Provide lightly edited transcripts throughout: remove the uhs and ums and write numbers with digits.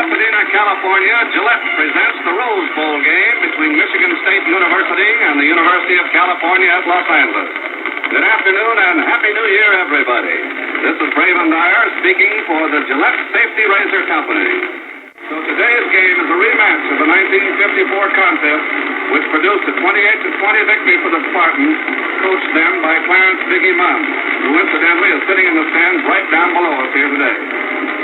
Pasadena, California, Gillette presents the Rose Bowl game between Michigan State University and the University of California at Los Angeles. Good afternoon and Happy New Year, everybody. This is Braven Dyer speaking for the Gillette Safety Razor Company. So today's game is a rematch of the 1954 contest, which produced a 28-20 victory for the Spartans, coached then by Clarence Biggie Munn, who incidentally is sitting in the stands right down below us here today.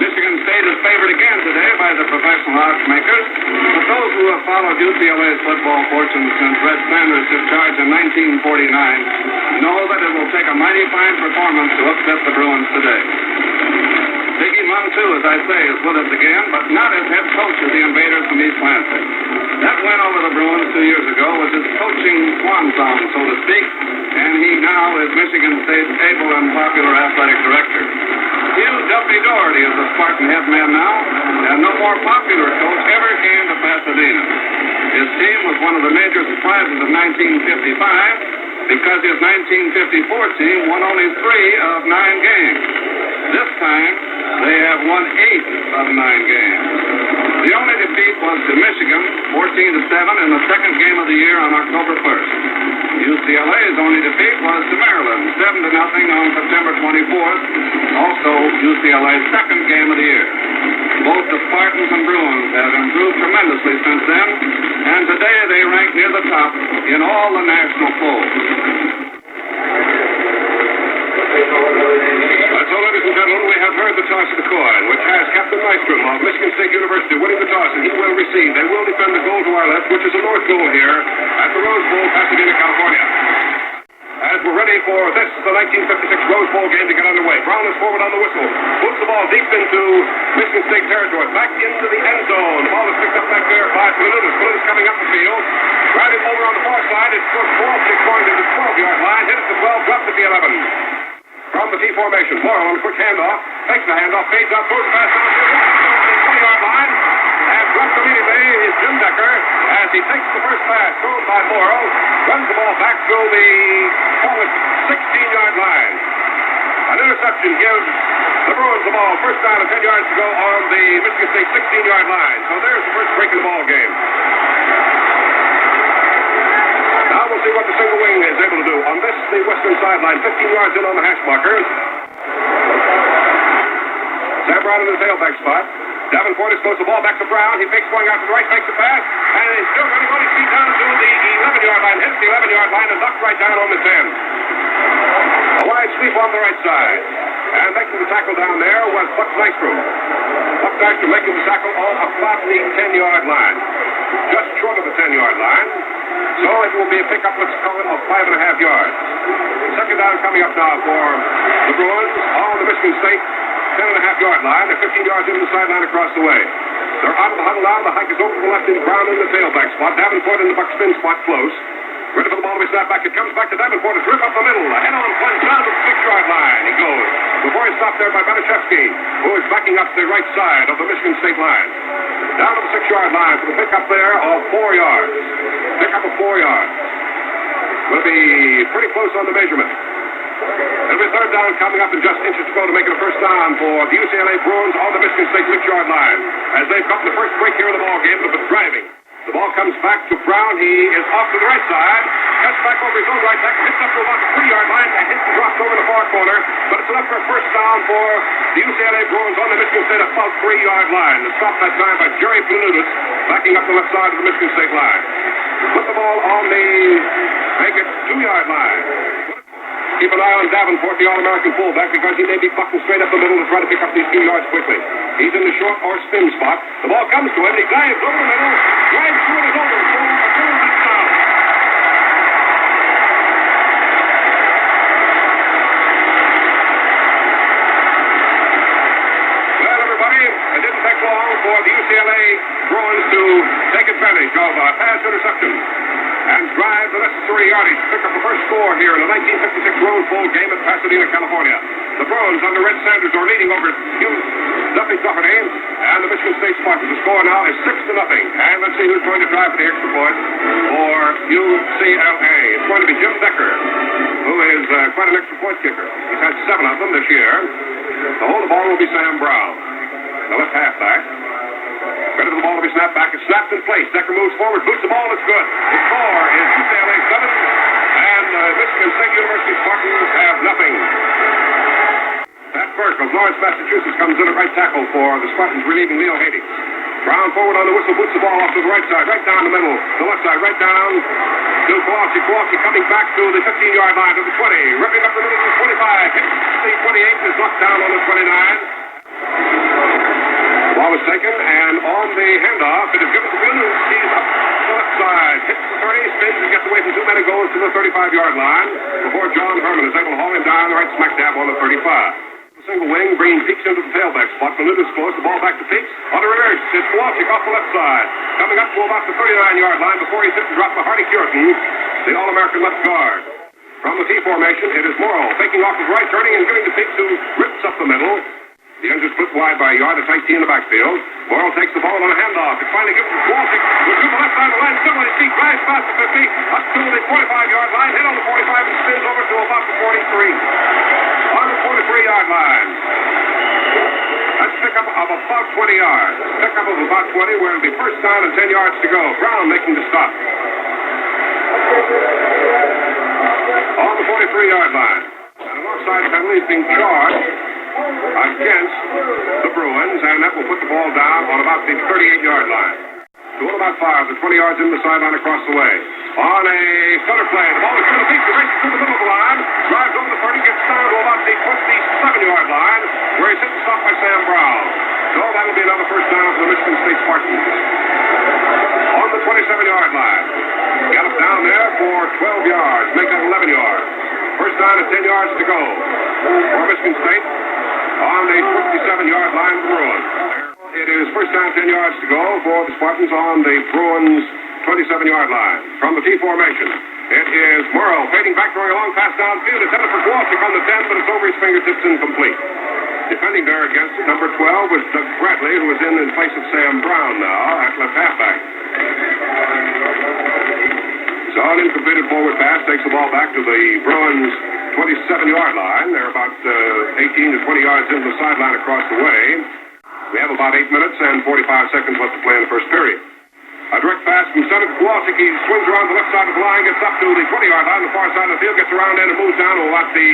Michigan State is favored again today by the professional odds makers, but those who have followed UCLA's football fortunes since Red Sanders took charge in 1949 know that it will take a mighty fine performance to upset the Bruins today. Biggie Munn, too, as I say, is with us again, but not as head coach of the Invaders from East Lansing. That win over the Bruins 2 years ago was his coaching swan song, so to speak, and he now is Michigan State's able and popular athletic director. Hugh W. Doherty is the Spartan head man now, and no more popular coach ever came to Pasadena. His team was one of the major surprises of 1955 because his 1954 team won only 3 of 9 games. This time, they have won 8 of 9 games. The only defeat was to Michigan, 14-7 in the second game of the year on October 1st. UCLA's only defeat was to Maryland, 7-0 on September 24th, also UCLA's second game of the year. Both the Spartans and Bruins have improved tremendously since then, and today they rank near the top in all the national polls. So, ladies and gentlemen, we have heard the toss of the coin, which has Captain Nystrom of Michigan State University winning the toss, and he will receive. They will defend the goal to our left, which is a north goal here at the Rose Bowl, Pasadena, California. As we're ready for this, the 1956 Rose Bowl game to get underway. Brown is forward on the whistle. Puts the ball deep into Michigan State territory. Back into the end zone. The ball is picked up back there by Bruins. Bruins coming up the field. Driving over on the far side. It's just 12, going to the 12-yard line. Hit at the 12, dropped at the 11. From the T formation, Morrow on a quick handoff, takes the handoff, fades out, throws the pass down to the 20-yard line, and drops immediately is Jim Decker as he takes the first pass, thrown by Morrow, runs the ball back to the 16-yard line. An interception gives the Bruins the ball first down and 10 yards to go on the Michigan State 16-yard line. So there's the first break of the ball game. Now we'll see what the single wing is able to do. On this, the western sideline, 15 yards in on the hash marker. Sam Brown in the tailback spot. Davenport is close the ball back to Brown. He fakes going out to the right, makes the pass, and he's still running on his feet down to the 11-yard line. Hits the 11-yard line and knocks right down on the 10. A wide sweep on the right side. And making the tackle down there was Buck Nystrom. Buck Nystrom making the tackle about the 10-yard line. Just short of the 10-yard line. So it will be a pickup, let's call it, of 5.5 yards. Second down coming up now for the Bruins on the Michigan State 10.5-yard line. They're 15 yards into the sideline across the way. They're out of the huddle now. The hike is over to the left in Brown in the tailback spot. Davenport in the buck spin spot close. Ready for the ball to be snapped back. It comes back to Davenport. It's ripped up the middle. A head-on plunge down to the 6-yard line. He goes. Before he stopped there by Banachevsky, who is backing up the right side of the Michigan State line. Down to the 6-yard line for the pickup there of 4 yards. Pickup of 4 yards. Will be pretty close on the measurement. It'll be third down coming up in just inches to go to make it a first down for the UCLA Bruins on the Michigan State 6-yard line. As they've gotten the first break here in the ball game, but driving. The ball comes back to Brown. He is off to the right side. Cuts back over his own right tackle. Hits up to about the 3-yard line. And hits and drops over the far corner. But it's enough for a first down for the UCLA Bruins on the Michigan State about 3-yard line. The stop that time by Jerry Planutis, backing up the left side of the Michigan State line. Put the ball on the make it 2-yard line. Keep an eye on Davenport, the All-American fullback, because he may be bucking straight up the middle to try to pick up these 2 yards quickly. He's in the short or spin spot. The ball comes to him. He dives over the middle. Drives through his over. For a third touchdown. Well, everybody, it didn't take long for the UCLA Bruins to take advantage of a pass interception and drive the necessary yardage to pick up the first score here in the 1956 Rose Bowl game at Pasadena, California. The Bruins under Red Sanders are leading over Duffy Doherty, and the Michigan State Spartans. The score now is 6-0. And let's see who's going to drive for the extra point for UCLA. It's going to be Jim Decker, who is quite an extra point kicker. He's had 7 of them this year. The hold the ball will be Sam Brown, the left halfback. snapped in place. Decker moves forward, boots the ball, it's good. The score is UCLA 7, and Michigan State University Spartans have nothing. Pat Burke of Lawrence, Massachusetts comes in at right tackle for the Spartans, relieving Leo Hady. Brown forward on the whistle, boots the ball off to the right side, right down the middle, the left side, right down to Kowalski. Kowalski coming back to the 15-yard line, to the 20, ripping up the middle to the 25, hits the 28, is knocked down on the 29. Ball is taken, and on the handoff, it is given to Williams. He's up the left side, hits the 30, spins and gets away from too many, goes to the 35-yard line before John Herman is able to haul him down right smack dab on the 35. Single wing, Green peeks into the tailback spot. When it is close, the ball back to Peaks. On the reverse, it's Kowalski off the left side. Coming up to about the 39-yard line before he's hit and dropped by Hardy Curtin, the All-American left guard. From the T formation, it is Morrow, faking off his right, turning and giving to Peaks, who rips up the middle. The end is split wide by a yard, a tight T in the backfield. Morrow takes the ball on a handoff. It's finally given to Kowalski, who to the left side of the line, still on his feet, drives past the 50, up to the 45-yard line, hit on the 45, and spins over to about the 43. On the 43-yard line. That's a pickup of about 20 yards. Pickup of about 20, where it'll be first down and 10 yards to go. Brown making the stop. On the 43-yard line. And an offside penalty is being charged against the Bruins, and that will put the ball down on about the 38-yard line. To about 5, the 20 yards in the sideline across the way. On a stutter play, the ball is given to Peaks, who races through the middle of the line, drives over the 30, gets down to about the 27-yard line, where he's hit and stopped by Sam Brown. So that'll be another first down for the Michigan State Spartans. On the 27-yard line. Gallop down there for 12 yards, make that 11 yards. First down and 10 yards to go for Michigan State on the 27-yard line of the Bruins. It is first down, 10 yards to go for the Spartans on the Bruins' 27-yard line. From the T formation, it is Morrow fading back, throwing a long pass downfield. It's headed for Kowalski on the 10, but it's over his fingertips, incomplete. Defending there against it, number 12 was Doug Bradley, who is in place of Sam Brown now at left halfback. So an incompleted forward pass takes the ball back to the Bruins' 27-yard line. They're about 18 to 20 yards into the sideline across the way. We have about 8 minutes and 45 seconds left to play in the first period. A direct pass from center to Kowalski. He swings around the left side of the line, gets up to the 20-yard line, the far side of the field, gets around in and moves down to about the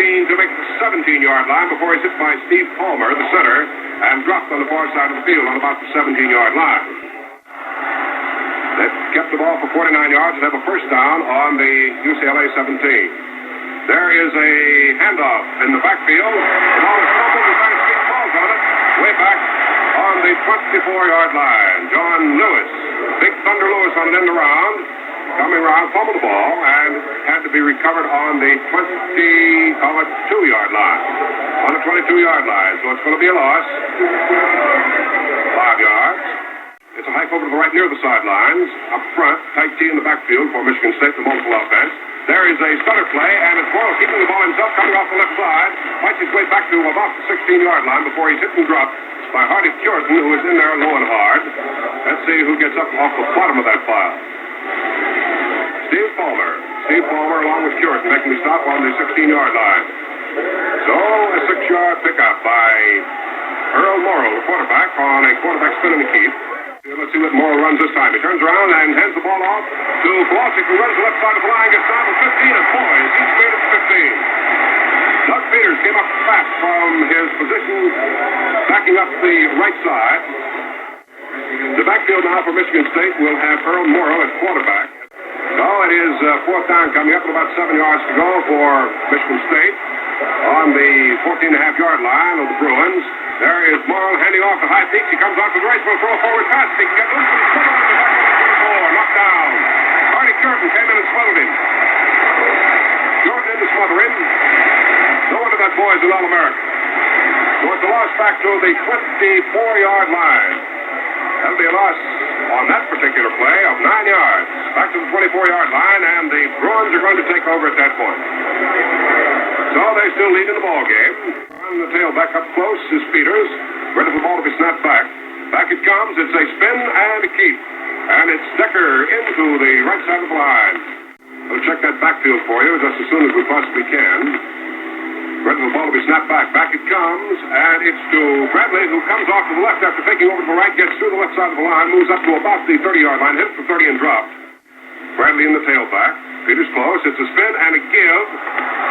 18 to make the 17-yard line before he's hit by Steve Palmer, the center, and dropped on the far side of the field on about the 17-yard line. They've kept the ball for 49 yards and have a first down on the UCLA 17. There is a handoff in the backfield. The ball is fumbled and United States falls on it. Way back on the 24-yard line. John Lewis, Big Thunder Lewis on an end around. Coming around, fumbled the ball, and had to be recovered on the 22-yard line. On the 22-yard line. So it's going to be a loss. 5 yards. It's a hike over to the right near the sidelines. Up front, tight T in the backfield for Michigan State, the multiple offense. There is a stutter play, and it's Morrow keeping the ball himself, coming off the left side. Fights his way back to about the 16-yard line before he's hit and dropped by Hardy Curtin, who is in there low and hard. Let's see who gets up off the bottom of that pile. Steve Palmer. Steve Palmer along with Curtin making the stop on the 16-yard line. So a 6-yard pickup by Earl Morrow, the quarterback, on a quarterback spin in the keep. Let's see what Morrow runs this time. He turns around and hands the ball off to Kowalski, who runs the left side of the line, gets down to 15, and boys, he's made it to 15. Doug Peters came up fast from his position, backing up the right side. The backfield now for Michigan State will have Earl Morrow at quarterback. So it is fourth down coming up with about 7 yards to go for Michigan State on the 14.5-yard line of the Bruins. There is Morrow handing off to High Peaks. He comes out to the right for a throw forward pass. He can get loose, but he's smothered on the back of the 24. Knocked down. Hardy Curtin came in and smothered him. Curtin in to smother him. No wonder that boy is an All-American. So it's a loss back to the 24-yard line. That'll be a loss on that particular play of 9 yards. Back to the 24-yard line, and the Bruins are going to take over at that point. So they still lead in the ball game. On the tailback up close is Peters, ready for the ball to be snapped back. Back it comes. It's a spin and a keep. And it's Decker into the right side of the line. We'll check that backfield for you just as soon as we possibly can. Red the ball will be snapped back. Back it comes, and it's to Bradley, who comes off to the left after taking over to the right, gets through the left side of the line, moves up to about the 30-yard line, hits for 30 and dropped. Bradley in the tailback. Peters close. It's a spin and a give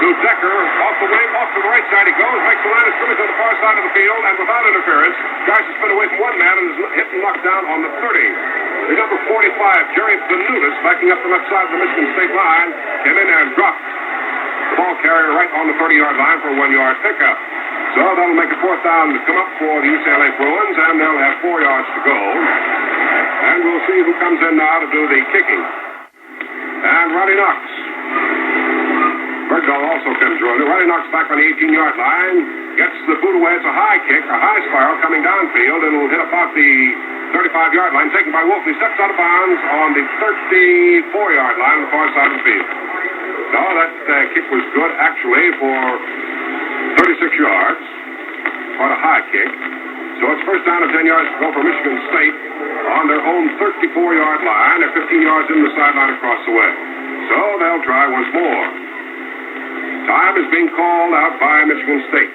to Decker. Off the wing, off to the right side he goes. Makes the line of scrimmage on the far side of the field, and without interference, tries to spin away from one man and is hit and knocked down on the 30. The number 45, Jerry Benutis, backing up the left side of the Michigan State line, came in and dropped the ball carrier right on the 30-yard line for a 1-yard pickup. So that'll make a fourth down to come up for the UCLA Bruins, and they'll have 4 yards to go. And we'll see who comes in now to do the kicking. And Ronnie Knox. Bergdahl also comes running. Ronnie Knox back on the 18-yard line. Gets the boot away. It's a high kick, a high spiral coming downfield, and will hit about the 35-yard line, taken by Wolf. He steps out of bounds on the 34-yard line on the far side of the field. So that kick was good, actually, for 36 yards. Quite a high kick. So it's first down and 10 yards to go for Michigan State on their own 34-yard line. They're 15 yards in the sideline across the way. So they'll try once more. Time is being called out by Michigan State.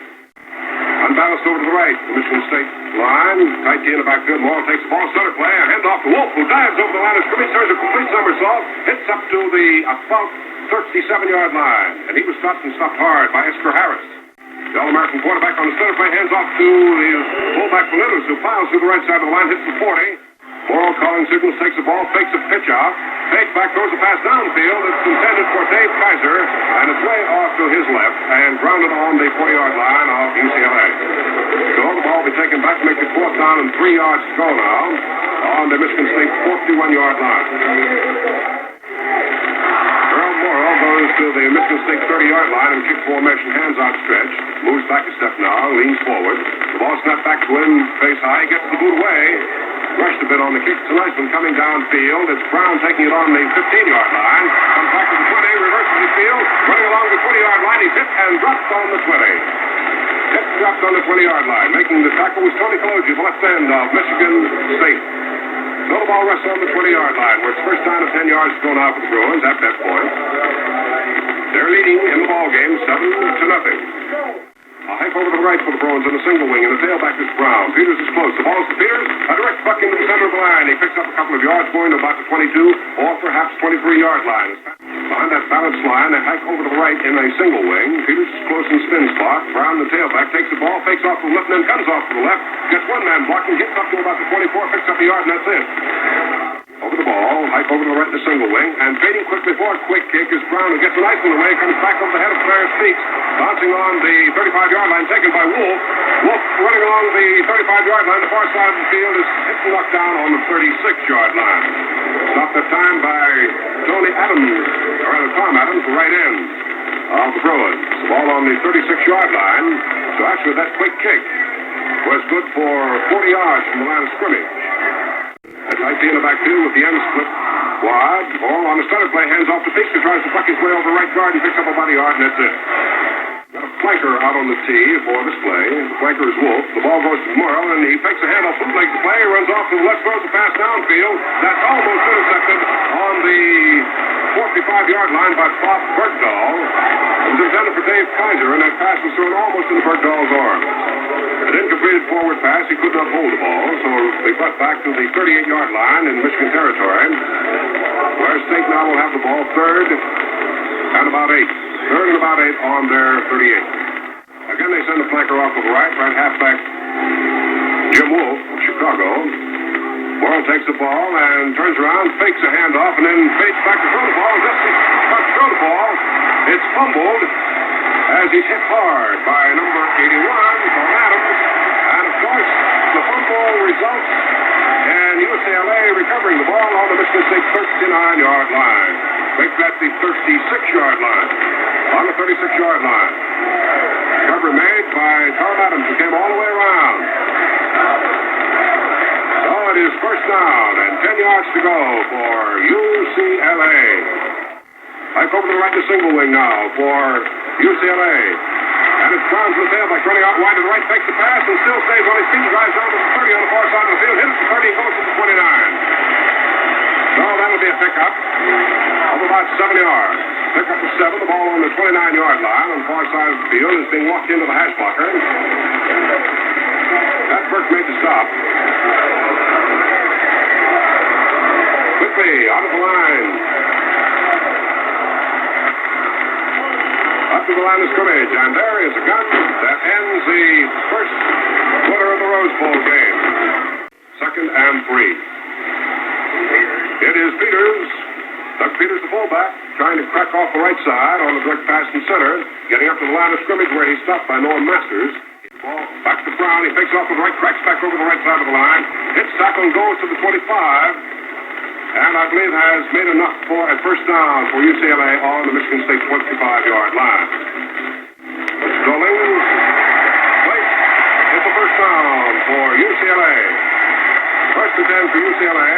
Unbalanced over to the right. The Michigan State line. Tight in the backfield. Morrow takes the ball. Center play. A handoff to Wolf, who dives over the line of scrimmage. Turns a complete somersault. Hits up to the about 37-yard line. And he was stopped and stopped hard by Esker Harris. The All-American quarterback on the center play hands off to the fullback Benutis, who files through the right side of the line. Hits the 40. Morrow calling signals. Takes the ball. Fakes a pitch out. Fakes back. Throws a pass downfield. It's intended for Dave Kaiser. And it's way off to his left. And grounded on the 40-yard line of UCLA. So the ball will be taken back to make it fourth down and 3 yards to go now on the Michigan State 41-yard line. Earl Morrow goes to the Michigan State 30-yard line and kick formation, hands outstretched. Moves back a step now, leans forward. The ball snapped back to him, face high, gets the boot away. Rushed a bit on the kick. It's a nice one coming downfield. It's Brown taking it on the 15-yard line. Comes back to the 20, reverses the field. Running along the 20-yard line, he's hit and dropped on the 20. Hit and dropped on the 20-yard line. Making the tackle was Tony Cologi, the left end of Michigan State. So the ball rests on the 20-yard line, where it's first down and 10 yards to go now for the Bruins at that point. They're leading in the ball game 7-0. A hike over to the right for the Bruins on the single wing, and the tailback is Brown. Peters is close. The ball's to Peters. A direct buck into the center of the line. He picks up a couple of yards, going to about the 22 or perhaps 23-yard line. Behind that balanced line, they hike over to the right in a single wing. Peters is close in spin spot. Brown, the tailback, takes the ball, fakes off to the left, and then comes off to the left. Gets one man blocking, gets up to about the 24, picks up the yard, and that's it. Over the ball, hike over to the right in the single wing, and fading quickly forward, quick kick is Brown, who gets a nice one away, comes back over the head of Claire Speaks, bouncing on the 35-yard line, taken by Wolf. Wolf running along the 35-yard line, the far side of the field is hit and knocked down on the 36-yard line. Stopped at time by Tony Adams, or rather Tom Adams, the right end of the Bruins. The ball on the 36-yard line, so actually that quick kick was good for 40 yards from the line of scrimmage. Tight in the backfield with the end split wide. Ball on the center play, hands off to Peaks, who tries to buck his way over the right guard and picks up about a yard, and that's it. Got a flanker out on the tee for this play. The flanker is Wolf. The ball goes to Morrow, and he fakes a handoff, bootlegs the play, runs off to the left, throws the pass downfield. That's almost intercepted on the 45-yard line by Bob Bergdahl. It was intended for Dave Kaiser, and that pass was thrown almost into Bergdahl's arms. An incompleted forward pass. He could not hold the ball, so they got back to the 38-yard line in Michigan territory, where State now will have the ball third and about 8. Third and about 8 on their 38. Again, they send the flanker off to the right halfback Jim Wolf of Chicago. Morrow takes the ball and turns around, fakes a handoff, and then fades back to throw the ball. Just as he's about to throw the ball, it's fumbled as he's hit hard by number 81, Tom Adams. And, of course, the fumble results in UCLA recovering the ball on the Michigan State 39-yard line. Make that the 36-yard line. On the 36-yard line. Recovery made by Tom Adams, who came all the way around. So it is first down and 10 yards to go for UCLA. Hike over to the right to single wing now for UCLA. And it's Brown to the tailback, running out wide to the right, takes the pass, and still stays on his feet, drives down to the 30 on the far side of the field, hits the 30, goes to the 29. So that'll be a pickup of about 7 yards. Pick up the 7, the ball on the 29-yard line on the far side of the field is being walked into the hash blocker. That Burke made the stop. Quickly, out of the line. Up to the line of scrimmage, and there is a gun that ends the first quarter of the Rose Bowl game. 2nd and 3. It is Peters. Doug Peters, the fullback, trying to crack off the right side on the direct pass from center, getting up to the line of scrimmage where he's stopped by Norm Masters. Ball back to Brown. He fakes off to the right, cracks back over the right side of the line, hits tackle and goes to the 25, and I believe has made enough for a first down for UCLA on the Michigan State 25-yard line. Strolling. Wait. It's a first down for UCLA. First and 10 for UCLA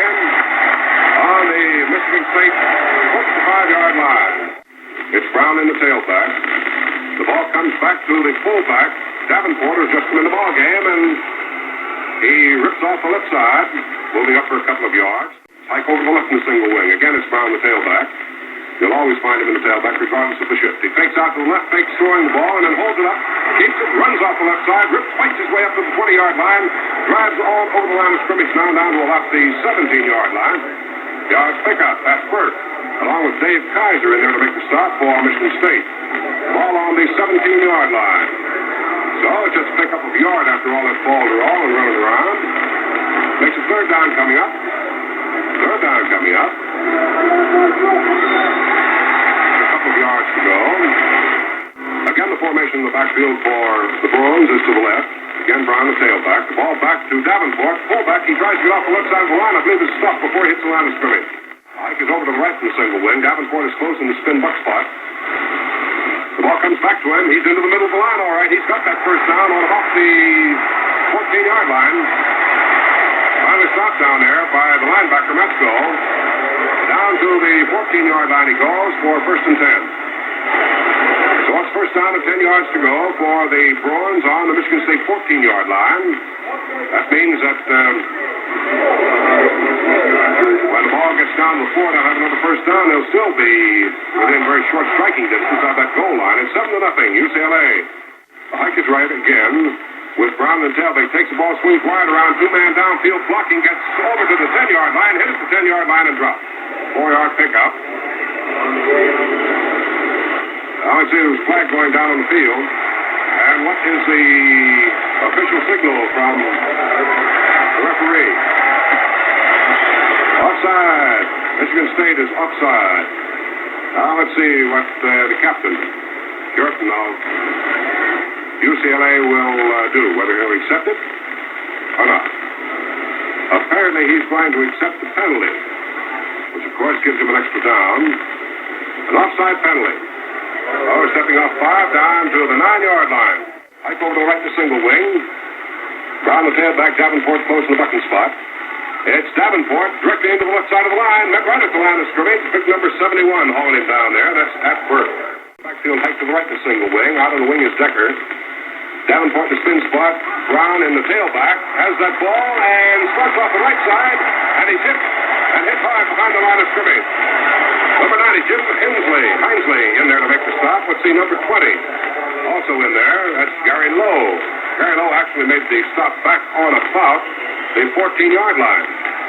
on the Michigan State 25-yard line. It's Brown in the tailback. The ball comes back to the fullback. Davenport has just come in the ball game, and he rips off the left side, moving up for a couple of yards. Hike over the left in the single wing. Again, it's Brown, the tailback. You'll always find him in the tailback, regardless of the shift. He fakes out to the left, fakes throwing the ball, and then holds it up, keeps it, runs off the left side, fights his way up to the 20-yard line, drives all over the line of scrimmage now down to about the 17-yard line. Yards pickup. That's Burke, along with Dave Kaiser in there to make the stop for Michigan State. Ball on the 17-yard line. So it's just a pickup of a yard after all that ball to roll and running around. Makes a third down coming up. Third down coming up. A couple of yards to go. Again, the formation in the backfield for the Bruins is to the left. Again, Brown, the tailback. The ball back to Davenport. Fullback, he tries to get off the left side of the line. I believe it's stopped before he hits the line of scrimmage. Ike is over to the right in the single wing. Davenport is close in the spin buck spot. The ball comes back to him. He's into the middle of the line, all right. He's got that first down on about the 14-yard line. Finally stopped down there by the linebacker, Metzko. Down to the 14-yard line he goes for first and 10. So it's first down and 10 yards to go for the Bruins on the Michigan State 14-yard line. That means that when the ball gets down to the 4, they'll have another first down. They'll still be within very short striking distance of that goal line. It's 7-0, UCLA. Ike is right again with Brown and tailback. Takes the ball, swings wide around, two-man downfield, blocking, gets over to the 10-yard line, hits the 10-yard line and drops. 4-yard pickup. I would say there was a flag going down on the field. And what is the official signal from the referee? Offside. Michigan State is offside. Now let's see what the captain, Curtin of UCLA, will do, whether he'll accept it or not. Apparently he's going to accept the penalty, which of course gives him an extra down. An offside penalty. Oh, stepping off 5 down to the 9-yard line. Hike over to the right to single wing. Brown the tailback, Davenport close in the bucking spot. It's Davenport directly into the left side of the line. Met right at the line of scrimmage. Pick number 71 hauling him down there. That's at Burke. Backfield hike to the right to single wing. Out on the wing is Decker. Davenport in the spin spot. Brown in the tailback. Has that ball and starts off the right side. And he's hit. And hit hard behind the line of scrimmage. Number 90, Jim Hinesley in there to make the stop. Let's see, number 20 also in there. That's Gary Lowe. Gary Lowe actually made the stop back on about the 14-yard line.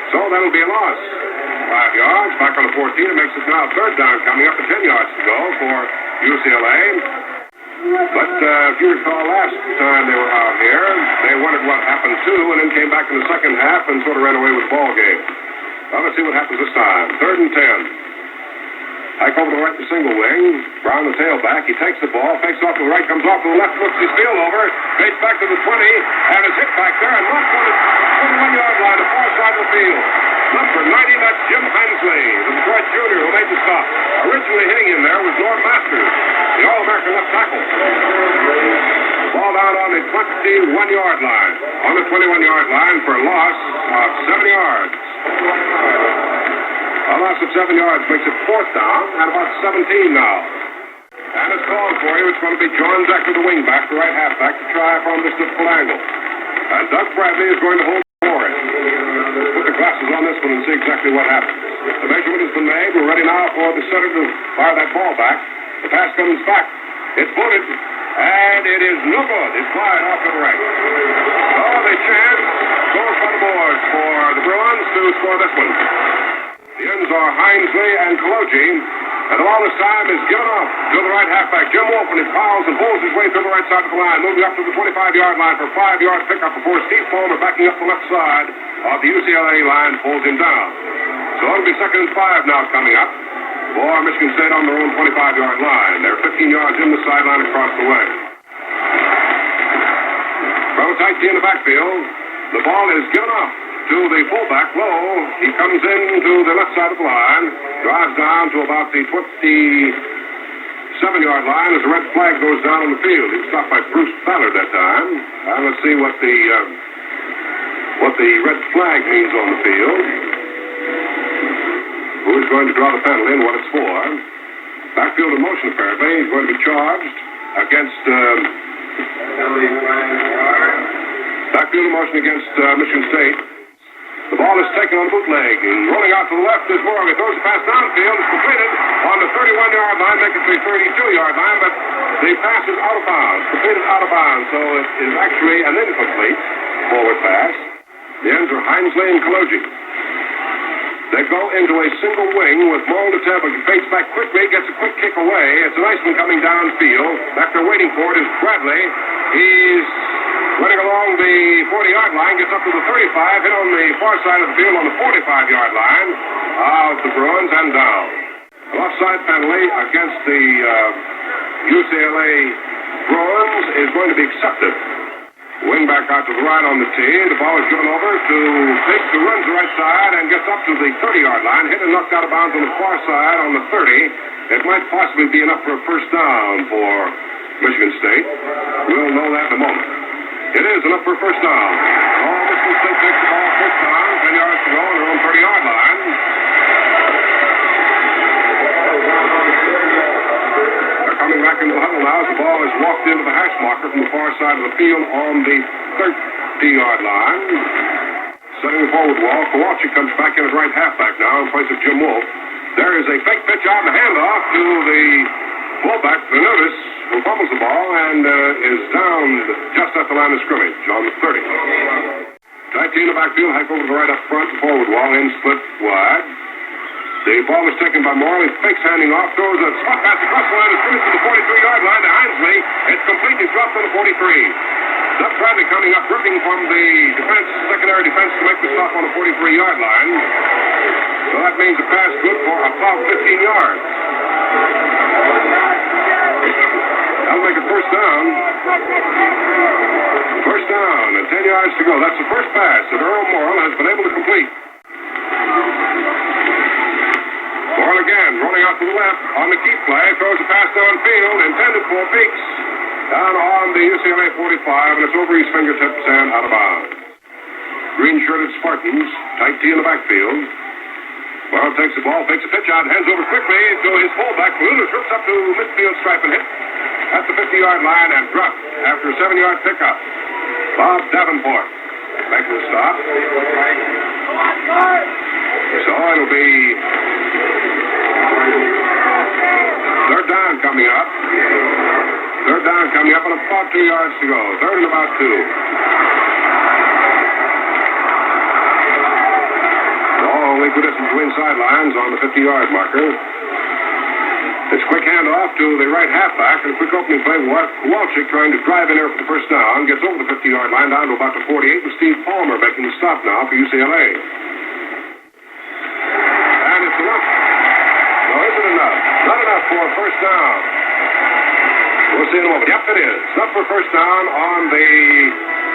So that'll be a loss. 5 yards, back on the 14. It makes it now third down coming up to 10 yards to go for UCLA. But if you recall last time they were out here, they wondered what happened too, and then came back in the second half and sort of ran away with the ball game. Well, let's see what happens this time. Third and 10. Hike over to the right to single wing. Brown the tailback. He takes the ball, fakes off to the right, comes off to the left, looks his field over, fades back to the 20, and is hit back there and knocked on the 21-yard line, the far side of the field. Number 90, that's Jim Hinesley, the Detroit junior who made the stop. Originally hitting him there was Norm Masters, the All-American left tackle. Ball down on the 21-yard line. On the 21-yard line for a loss of 7 yards. A loss of 7 yards makes it fourth down and about 17 now. And it's called for you. It's going to be John Decker, the wingback, the right halfback, to try from this difficult angle. And Doug Bradley is going to hold for it. Let's put the glasses on this one and see exactly what happens. The measurement has been made. We're ready now for the center to fire that ball back. The pass comes back. It's floated, and it is no good. It's flying off to the right. So the chance goes by the boards for the Bruins to score this one. The ends are Hinesley and Koloji, and the ball this time is given off to the right halfback. Jim Wolf, when he fouls and pulls his way through the right side of the line, moving up to the 25-yard line for a 5-yard pickup before Steve Palmer, backing up the left side of the UCLA line, pulls him down. So it'll be 2nd and 5 now coming up for Michigan State on their own 25-yard line. They're 15 yards in the sideline across the way. From a tight D in the backfield, the ball is given off to the fullback, Low. He comes into the left side of the line, drives down to about the 27-yard line as the red flag goes down on the field. He was stopped by Bruce Ballard that time. Let's see what the red flag means on the field. Who is going to draw the penalty and what it's for. Backfield in motion, apparently. He's going to be charged against backfield in motion against Michigan State. The ball is taken on the bootleg, and rolling out to the left is Morgan. He throws the pass downfield. It's completed on the 31-yard line, making it to the 32-yard line, but the pass is out of bounds, completed out of bounds, so it is actually an incomplete forward pass. The ends are Hinesley and Koloji. They go into a single wing with Moll to Temple. He fakes back quickly, gets a quick kick away. It's a nice one coming downfield. Back there waiting for it is Bradley. He's running along the 40-yard line, gets up to the 35, hit on the far side of the field on the 45-yard line of the Bruins and down. An offside penalty against the UCLA Bruins is going to be accepted. Wing back out to the right on the tee. The ball is given over to Fix, who runs the right side and gets up to the 30-yard line. Hit and knocked out of bounds on the far side on the 30. It might possibly be enough for a first down for Michigan State. We'll know that in a moment. It is enough for a first down. Michigan State takes the ball first down. 10 yards to go on their own 30-yard line. Coming back into the huddle now as the ball is walked into the hash marker from the far side of the field on the 30-yard line. Setting the forward wall, Kowalczyk comes back in at right halfback now in place of Jim Wolf. There is a fake pitch out, the handoff to the fullback, Venutis, who fumbles the ball and is down just at the line of scrimmage on the 30. Tight in the backfield, Hack over to the right up front, the forward wall, in split wide. The ball is taken by Morley. Fakes handing off. Throws a spot pass across the line of scrimmage to the 43-yard line to Hinesley. It's complete. He's dropped on the 43. Doug Bradley coming up, ripping from the secondary defense to make the stop on the 43-yard line. So that means a pass good for about 15 yards. That'll make it first down. First down and 10 yards to go. That's the first pass that Earl Morrill has been able to complete. Morrill again, rolling out to the left on the keep play, throws a pass downfield, intended for Peaks, down on the UCLA 45, and it's over his fingertips and out of bounds. Green-shirted Spartans, tight D in the backfield. Morrill takes the ball, fakes a pitch out, hands over quickly to his fullback. Luna trips up to midfield stripe and hit at the 50-yard line and dropped after a 7-yard pickup. Bob Davenport making the stop. So it'll be third down coming up. Third down coming up and about 2 yards to go. Third and about 2. Ball equidistant between sidelines on the 50-yard marker. It's a quick handoff to the right halfback and a quick opening play. Kowalczyk trying to drive in there for the first down. Gets over the 50-yard line down to about the 48 with Steve Palmer making the stop now for UCLA. And it's enough. No, is it enough? Not enough for a first down. We'll see in a moment. Yep, it is. Enough for first down on the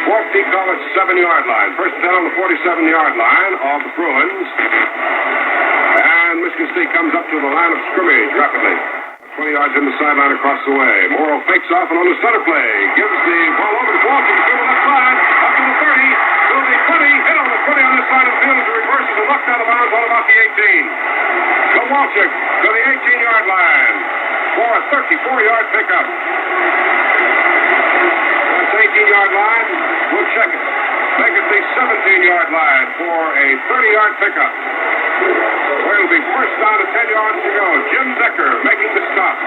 47-yard line. First and 10 on the 47-yard line of the Bruins. And Michigan State comes up to the line of scrimmage rapidly. 20 yards in the sideline across the way. Morrill fakes off and on the center play. Gives the ball over to Kowalczyk to the left side. Up to the 30. To the 20. Hit on the 20 on this side of the field as a reverse and knocked out of bounds on about the 18. Kowalczyk to the 18-yard line for a 34-yard pickup. That's 18-yard line. We'll check it. Make it the the 17-yard line for a 30-yard pickup. Well, it'll be first down at 10 yards to go. Jim Decker making the stop.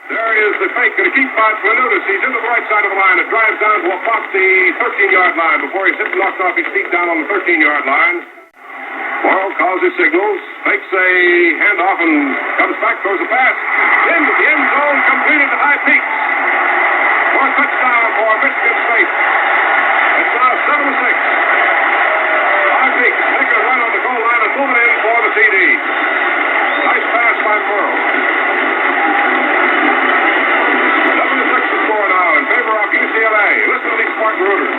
There is the fake and a keep by Planutis. He's into the right side of the line. It drives down to about the 13-yard line before he's hit and knocked off his feet down on the 13-yard line. Morrow calls his signals, fakes a handoff and comes back, throws a pass. Into the end zone, completed to High Peaks. For a touchdown for Michigan State. It's now 7-6. High Peaks take a run on the goal line and move it in for the TD. Nice pass by Morrow. 7-6 the score now in favor of UCLA. Listen to these Spartan rooters.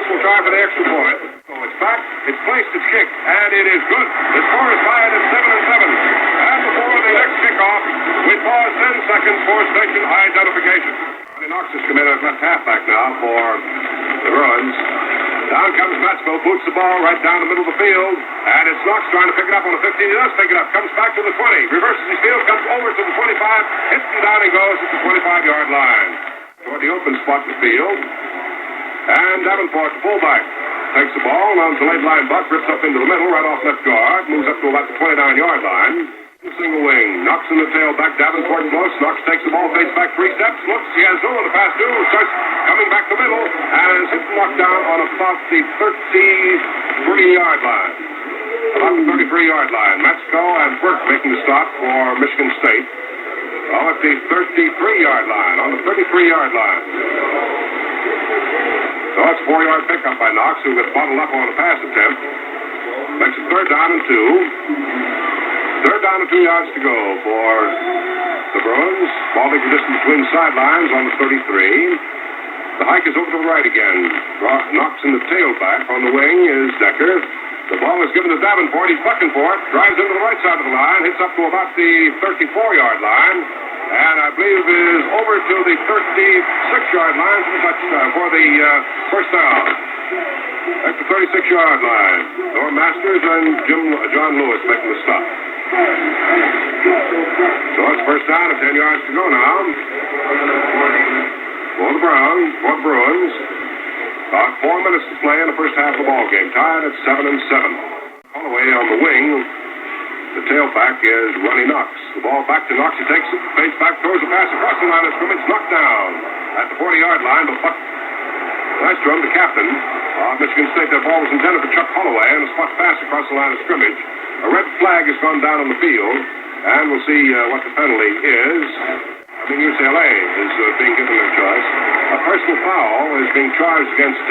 Will try for the extra point. So it's back, it's placed, it's kicked, and it is good. The score is tied at 7-7. And before the next kickoff, we pause 10 seconds for station identification. Knox has come in at left halfback now for the Bruins. Down comes Matsko, boots the ball right down the middle of the field, and it's Knox trying to pick it up on the 15. He does pick it up, comes back to the 20, reverses his field, comes over to the 25, hits him down and goes at the 25-yard line. Toward the open spot in the field. And Davenport, the fullback, takes the ball, runs the late line buck, rips up into the middle, right off left guard, moves up to about the 29-yard line. Single wing, Knox in the tailback, Davenport close, Knox takes the ball, fades back 3 steps, looks, he has no one to pass to, starts coming back the middle, and is hit and knocked down on about the 33-yard line. About the 33-yard line. Matsko and Burke making the stop for Michigan State. At the 33-yard line, on the 33-yard line. So it's a 4-yard pickup by Knox, who got bottled up on a pass attempt. Makes it 3rd down and 2. 3rd down and 2 yards to go for the Bruins. Ball taking distance between the sidelines on the 33. The hike is over to the right again. Knox in the tailback. On the wing is Decker. The ball is given to Davenport. He's bucking for it. Drives into the right side of the line. Hits up to about the 34-yard line. And I believe is over to the 36-yard line for the touchdown, for the first down. That's the 36-yard line. Norm Masters and John Lewis making the stop. So it's first down and 10 yards to go now. For the Bruins. About 4 minutes to play in the first half of the ball game. Tied at 7-7. Holloway on the wing. The tailback is Ronnie Knox. The ball back to Knox. He takes it, fades back, throws a pass across the line of scrimmage, knocked down at the 40-yard line. But Buck Nystrom, the captain of Michigan State, that ball was intended for Chuck Holloway, and a spot pass across the line of scrimmage. A red flag has gone down on the field, and we'll see what the penalty is. I think UCLA is being given their choice. A personal foul is being charged against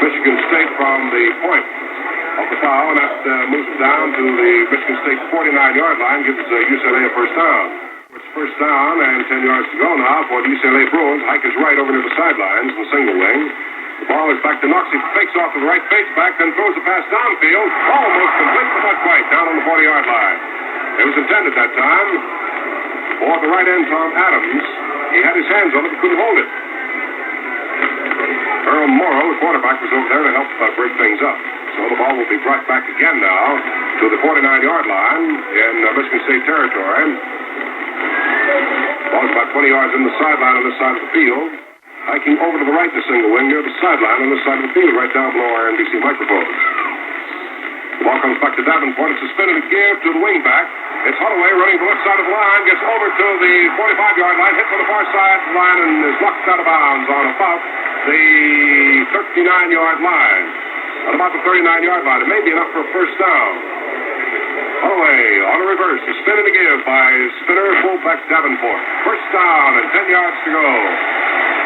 Michigan State from the point of the foul, and that moves it down to the Michigan State 49-yard line, gives UCLA a first down. It's first down and 10 yards to go now for the UCLA Bruins. Hike is right over near the sidelines in the single wing. The ball is back to Knox. He fakes off to the right, fakes back, then throws the pass downfield. Almost complete, but not quite, down on the 40-yard line. It was intended that time for the right end, Tom Adams. He had his hands on it, but couldn't hold it. Earl Morrow, the quarterback, was over there to help break things up. So the ball will be brought back again now to the 49-yard line in Michigan State territory. The ball is about 20 yards in the sideline on this side of the field. Hiking over to the right in the single wing near the sideline on this side of the field, right down below our NBC microphones. The ball comes back to Davenport. It's a spin and a give to the wing back. It's Holloway running to the left side of the line, gets over to the 45-yard line, hits on the far side of the line, and is knocked out of bounds on about the 39-yard line. On about the 39-yard line. It may be enough for a first down. Holloway on a reverse. A spin and a give by spinner fullback Davenport. First down and 10 yards to go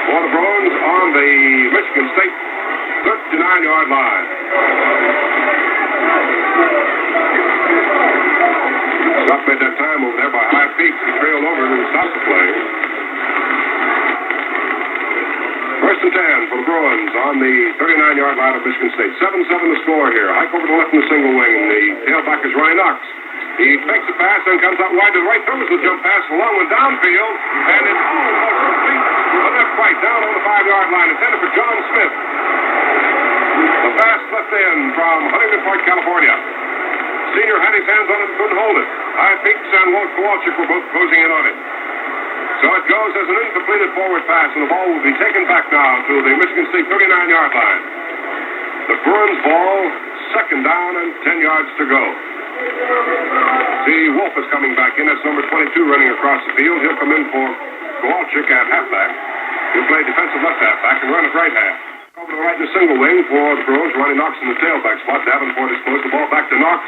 for the Bruins on the Michigan State 39-yard line. Stop made that time over there by High Peaks. He trailed over and stopped the play. First and 10 for the Bruins on the 39-yard line of Michigan State. 7-7 the score here. Hike over to the left in the single wing. The tailback is Ronnie Knox. He fakes the pass and comes out wide to the right. Throws the jump pass along and downfield. And it's almost complete. But not quite. Down on the 5-yard 15-yard line. Intended for John Smith. The pass left in from Huntington Point, California. Senior had his hands on it and couldn't hold it. High Peaks and Walt Kowalczyk were both closing in on it. So it goes as an incompleted forward pass, and the ball will be taken back now to the Michigan State 39-yard line. The Bruins ball, second down and 10 yards to go. See, Wolf is coming back in. That's number 22 running across the field. He'll come in for Kowalczyk at halfback. He'll play defensive left halfback and run at right half. Over to the right in the single wing for the Bruins. Ronnie Knox in the tailback spot. Davenport is close. The ball back to Knox.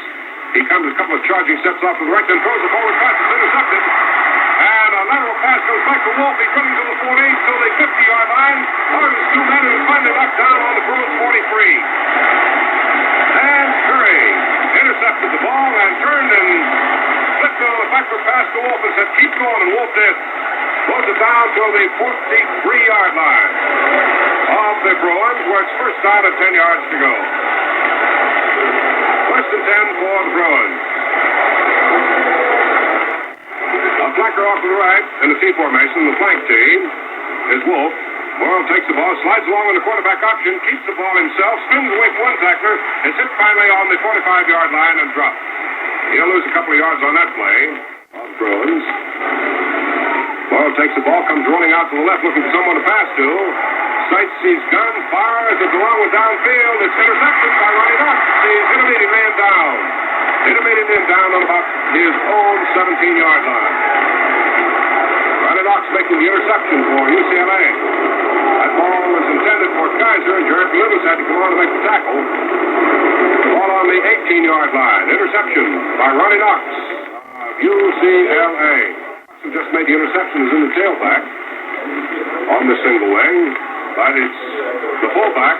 He comes a couple of charging steps off to the right, then throws a forward pass. It's intercepted. And a lateral pass goes back to Wolf. He's running to the 40, to the 50-yard line. Harvey's 2 men, and is finally knocked down on the Bruins 43. And Curry intercepted the ball and turned and flipped a backward pass to Wolf and said, keep going, and Wolf did. Throws it down to the 43-yard line of the Bruins, where it's first down at 10 yards to go. First and 10 for the Bruins. A flanker off to the right in the T formation. The flank team is Wolf. Morrow takes the ball, slides along on the quarterback option, keeps the ball himself, spins away from one tackler, is hit finally on the 45-yard line and dropped. He'll lose a couple of yards on that play. On Bruins. Morrow takes the ball, comes rolling out to the left, looking for someone to pass to. Sights his gun, fires, it's along with downfield. It's intercepted by Ronnie Knox. He's intermediate man down. Intermediate man down on about his own 17-yard line. Ronnie Knox making the interception for UCLA. That ball was intended for Kaiser, and Jared Lewis had to come on to make the tackle. Ball on the 18-yard line. Interception by Ronnie Knox of UCLA. Who just made the interception is in the tailback on the single wing. But it's the fullback.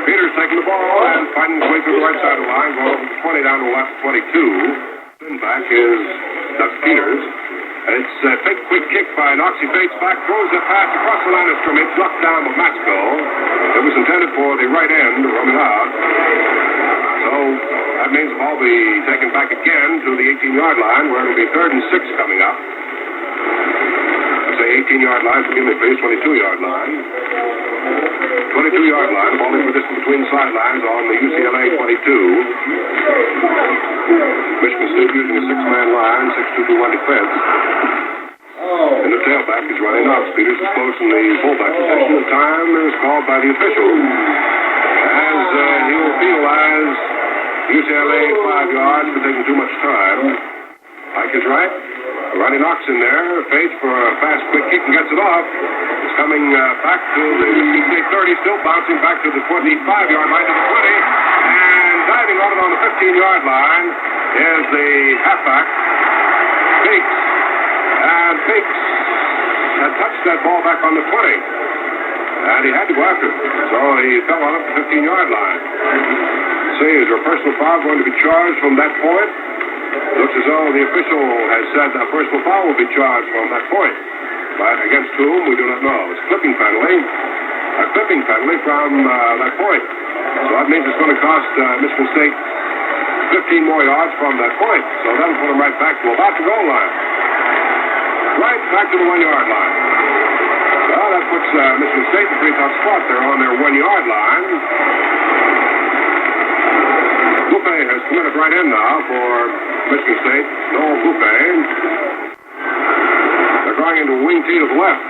Peters taking the ball and fighting his way through the right side of the line, going over the 20 down to the left 22. In back is Doug Peters. And it's a fake quick kick by Knox. He fakes back, throws the pass across the line of scrimmage, knocked down by Matsko. It was intended for the right end, running out. So that means the ball will be taken back again to the 18-yard line, where it'll be 3rd and 6 coming up. I say 18-yard line, forgive me please, 22-yard line. 22-yard line, ball in for distance between sidelines on the UCLA 22. Michigan State using a 6-man line, 6-2-2-1 defense. And the tailback is Ronnie Knox. Peters is close in the fullback position. The time is called by the official as he will penalize UCLA 5 yards for taking too much time. Mike is right. Ronnie Knox in there, fades for a fast, quick kick and gets it off. It's coming back to the Michigan State 30, still bouncing back to the 25-yard line, to the 20, and diving on it on the 15-yard line is the halfback, Peaks. And Peaks had touched that ball back on the 20, and he had to go after it, so he fell on it at the 15-yard line. See, is there a personal foul going to be charged from that point? Looks as though the official has said a personal foul will be charged from that point. But against whom, we do not know. It's a clipping penalty. A clipping penalty from that point. So that means it's going to cost Michigan State 15 more yards from that point. So that'll put them right back to about the goal line. Right back to the 1-yard line. Well, that puts Michigan State in a pretty tough spot there on their 1-yard line. Coupe has committed right in now for Michigan State. Noel Coupe. They're going into a wing tee to the left.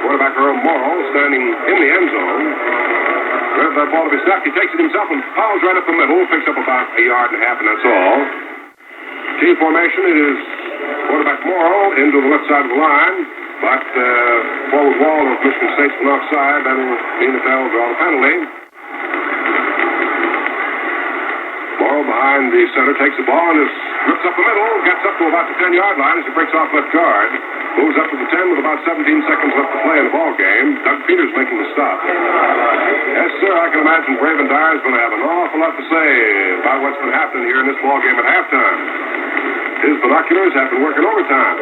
Quarterback Earl Morrow standing in the end zone. Grabs that ball to be snapped. He takes it himself and fouls right up the middle. Picks up about 1.5 yards, and that's all. T formation, it is quarterback Morrow into the left side of the line. But forward wall of Michigan State's from offside. That'll mean that they'll draw the penalty. Morrow behind the center takes the ball and rips up the middle, gets up to about the 10-yard line as he breaks off left guard. Moves up to the 10 with about 17 seconds left to play in the ball game. Doug Peters making the stop. Yes, sir, I can imagine Braven Dyer is going to have an awful lot to say about what's been happening here in this ball game at halftime. His binoculars have been working overtime.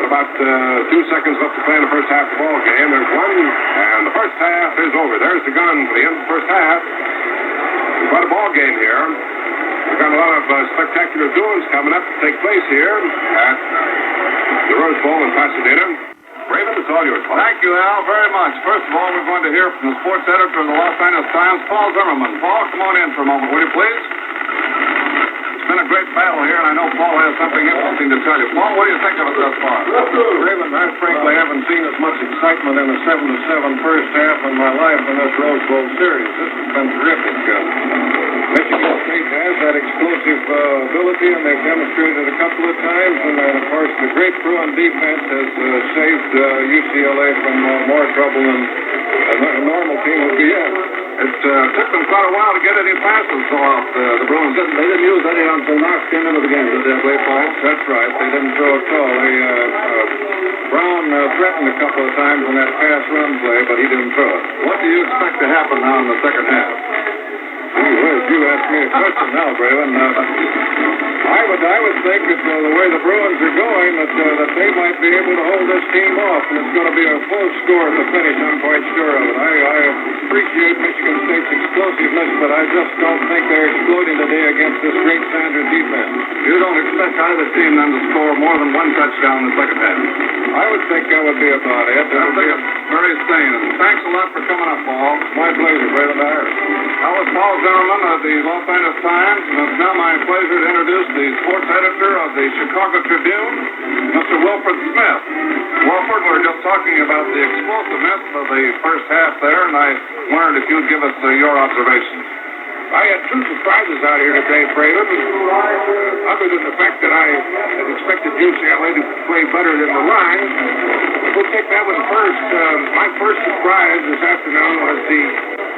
About 2 seconds left to play in the first half of the ball game. There's one, and the first half is over. There's the gun for the end of the first half. Quite a ball game here. We've got a lot of spectacular doings coming up to take place here at the Rose Bowl in Pasadena. Raven, it's all yours. Thank you, Al, very much. much. First of all, we're going to hear from the sports editor of the Los Angeles Times, Paul Zimmerman. Paul, come on in for a moment, will you please? It's been a great battle here, and I know Paul has something interesting to tell you. Paul, what do you think of it thus far? Raven, I frankly haven't seen as much excitement in a 7-7 first half in my life in this Rose Bowl series. This has been terrific. Michigan State has that explosive ability, and they've demonstrated a couple of times. And then, of course, the great Bruin defense has saved UCLA from more trouble than a normal team would be in. It took them quite a while to get any passes off the Bruins. They didn't use any until Knox came into the game, did they, Paul? That's right. They didn't throw at all. Brown threatened a couple of times in that pass-run play, but he didn't throw it. What do you expect to happen now in the second half? You asked me a question now, Braven. I would think that the way the Bruins are going, that they might be able to hold this team off, and it's going to be a close score at the finish. I'm quite sure of it. I appreciate Michigan State's explosiveness, but I just don't think they're exploding today against this great Sanders defense. You don't expect either team then to score more than one touchdown in the second half? I would think that would be about it. I think it's very sane. Thanks a lot for coming up, Paul. My pleasure, Braven. That was Paul Zimmerman of the Los Angeles Times, and it's now my pleasure to introduce the sports editor of the Chicago Tribune, Mr. Wilfred Smith. Wilfred, we were just talking about the explosiveness of the first half there, and I wondered if you'd give us your observations. I had two surprises out here today, Braven. Other than the fact that I had expected UCLA to play better than the line, we'll take that one first. My first surprise this afternoon was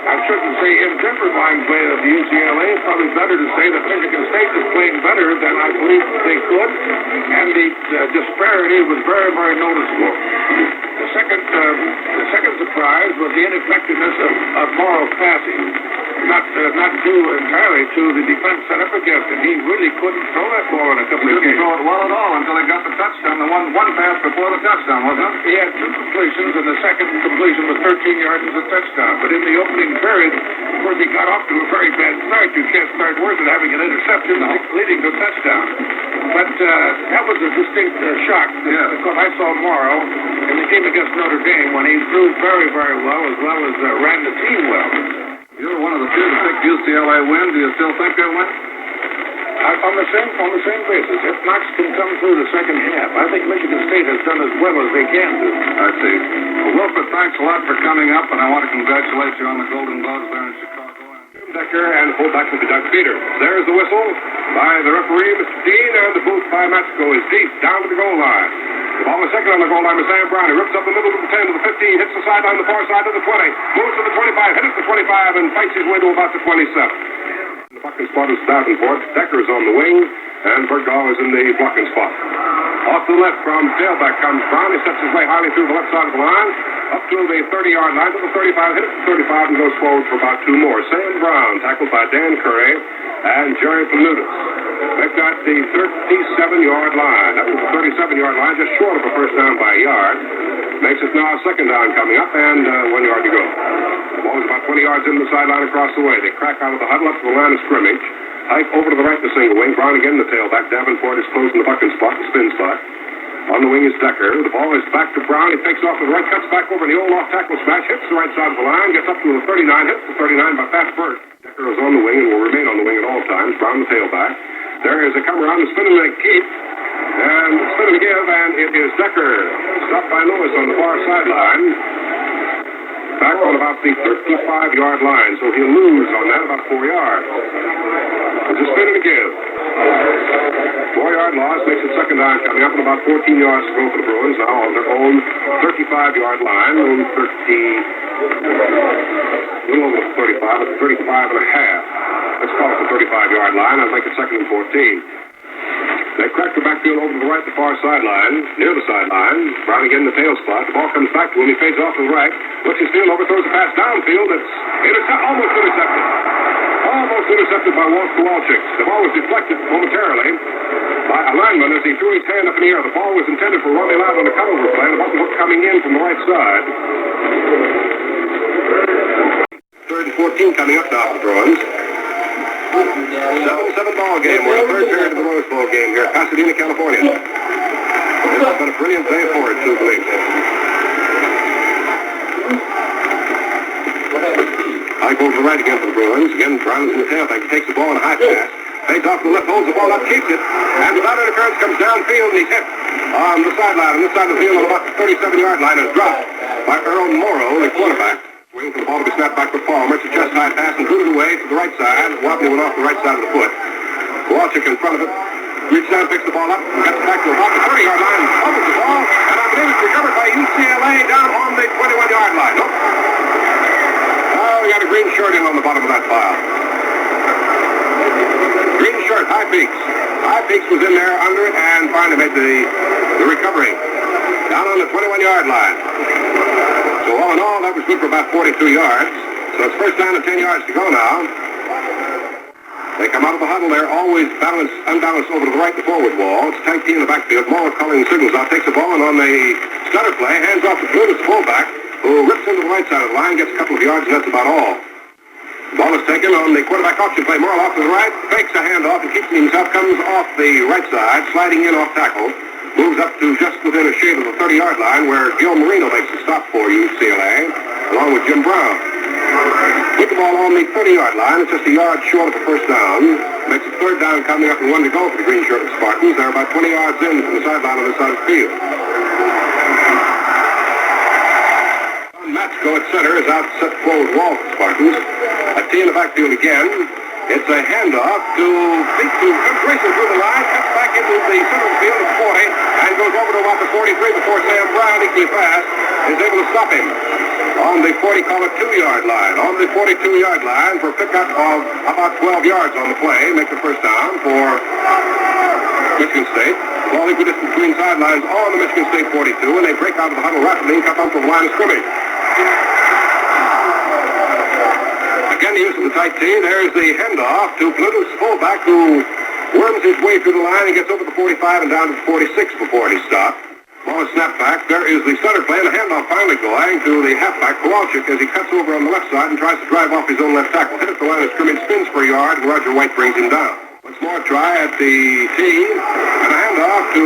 I shouldn't say indifferent line play of the UCLA. It's probably better to say that Michigan State is playing better than I believe they could, and the disparity was very, very noticeable. The second surprise was the ineffectiveness of Morrow's passing. Not due entirely to the defense set up against him. He really couldn't throw that ball in a couple of games. He didn't throw it well at all until he got the touchdown. The one pass before the touchdown, wasn't it? He had two completions, and the second completion was 13 yards as a touchdown. But in the opening period, of course, he got off to a very bad start. You can't start worse than having an interception leading to a touchdown. But that was a distinct shock. Yeah. Because I saw Morrow in the game against Notre Dame when he threw very, very well as ran the team well. You're one of the few to think UCLA win. Do you still think they'll win? On the same basis. If Knox can come through the second half, I think Michigan State has done as well as they can do. I see. Well, Wilfred, thanks a lot for coming up, and I want to congratulate you on the Golden Gloves there in Chicago. Decker and fullback will be Doug Peters. There's the whistle by the referee, Mr. Dean, and the booth by Mexico is deep down to the goal line. The ball is second on the goal line with Sam Brown. He rips up the middle of the 10 to the 15, hits the sideline, the far side to the 20, moves to the 25, hits the 25, and fights his way to about the 27. The blocking spot is Davenport. Decker is on the wing, and Bergdahl is in the blocking spot. Off to the left from tailback comes Brown. He steps his way highly through the left side of the line, up to the 30-yard line to the 35, hits the 35, and goes forward for about two more. Sam Brown, tackled by Dan Curry and Jerry Panutis. They've got the 37-yard line. That was the 37-yard line, just short of a first down by a yard. Makes it now a second down coming up, and 1 yard to go. The ball is about 20 yards in the sideline across the way. They crack out of the huddle up to the line of scrimmage. Hike over to the right in the single wing. Brown again in the tailback. Davenport is closing the bucking spot, the spin spot. On the wing is Decker. The ball is back to Brown. He takes off to the right, cuts back over in the old off tackle smash, hits the right side of the line, gets up to the 39, hits the 39 by Pat Burt. Decker is on the wing and will remain on the wing at all times. Brown the tailback. There is a come around and spinning leg keep. And spinning to give, and it is Decker. Stopped by Lewis on the far sideline. Back on about the 35-yard line, so he'll lose on that about 4 yards. It's a spin and a give. 4-yard loss makes it second down coming up, and about 14 yards to go for the Bruins now on their own 35-yard line. A little over 35, but 35 and a half. Let's call it the 35-yard line. I'd make it second and 14. They crack the backfield over to the right, the far sideline, near the sideline. Brown again in the tail spot. The ball comes back to him. He fades off to the right. Looks his field, overthrows the pass downfield. It's almost intercepted. Almost intercepted by Walt Kowalczyk. The ball was deflected momentarily by a lineman as he threw his hand up in the air. The ball was intended for Ronnie Lott on the cutover play. The ball was coming in from the right side. Third and 14 coming up now for the Bruins. 7-7 ball game. We're in the third period of the Rose Bowl game here at Pasadena, California. This has been a brilliant day for it, too, believe me. High goes to the right again for the Bruins. Again, Brown is in the tailback. He takes the ball in a high pass. Fades off to the left, holds the ball up, keeps it. And without interference comes downfield, and he's hit on the sideline. On this side of the field on about the 37-yard line is dropped by Earl Morrow, the quarterback. Waiting for the ball to be snapped back for Palmer. It's a chest high pass and booted away to the right side. Wobbly went off the right side of the foot. Kowalczyk in front of it. Reaches down, picks the ball up, gets it back to about the 30-yard line, fumbles the ball, and I believe it's recovered by UCLA down on the 21-yard line. Nope. Oh, we got a green shirt in on the bottom of that pile. Green shirt, High Peaks. High Peaks was in there under it and finally made the recovery. Down on the 21-yard line. So all in all, that was good for about 42 yards. So it's first down and 10 yards to go now. They come out of the huddle there, always unbalanced over to the right, the forward wall. It's tight in the backfield. Morrow calling the signals out, takes the ball, and on the stutter play, hands off to Brutus, the fullback, who rips into the right side of the line, gets a couple of yards, and that's about all. The ball is taken on the quarterback option play. Morrow off to the right, fakes a handoff, and keeps it himself, comes off the right side, sliding in off tackle, moves up to just within a shade of the 30-yard line, where Gil Marino makes a stop for UCLA, along with Jim Brown. With the ball on the 30-yard line, it's just a yard short of the first down. Makes it third down coming up and one to go for the green shirt of the Spartans. They're about 20 yards in from the sideline on this side of the field. Matsko at center is out set forward wall for the Spartans. A T in the backfield again. It's a handoff to racing through the line, cuts back into the center of the field at 40, and goes over to about the 43 before Sam Brown, equally fast, is able to stop him. On the 40, call it 2-yard line. On the 42-yard line for a pickup of about 12 yards on the play. Make the first down for Michigan State. Ball equidistant between sidelines on the Michigan State 42, and they break out of the huddle rapidly and come up from the line of scrimmage. Again, the use of the tight T. There's the handoff to Plutus, fullback, who worms his way through the line and gets over the 45 and down to the 46 before he stopped. Ball is snapped back. There is the center play, and the handoff finally going to the halfback, Kowalczyk, as he cuts over on the left side and tries to drive off his own left tackle. Hit at the line of scrimmage, spins for a yard, and Roger White brings him down. Once more try at the tee, and a handoff to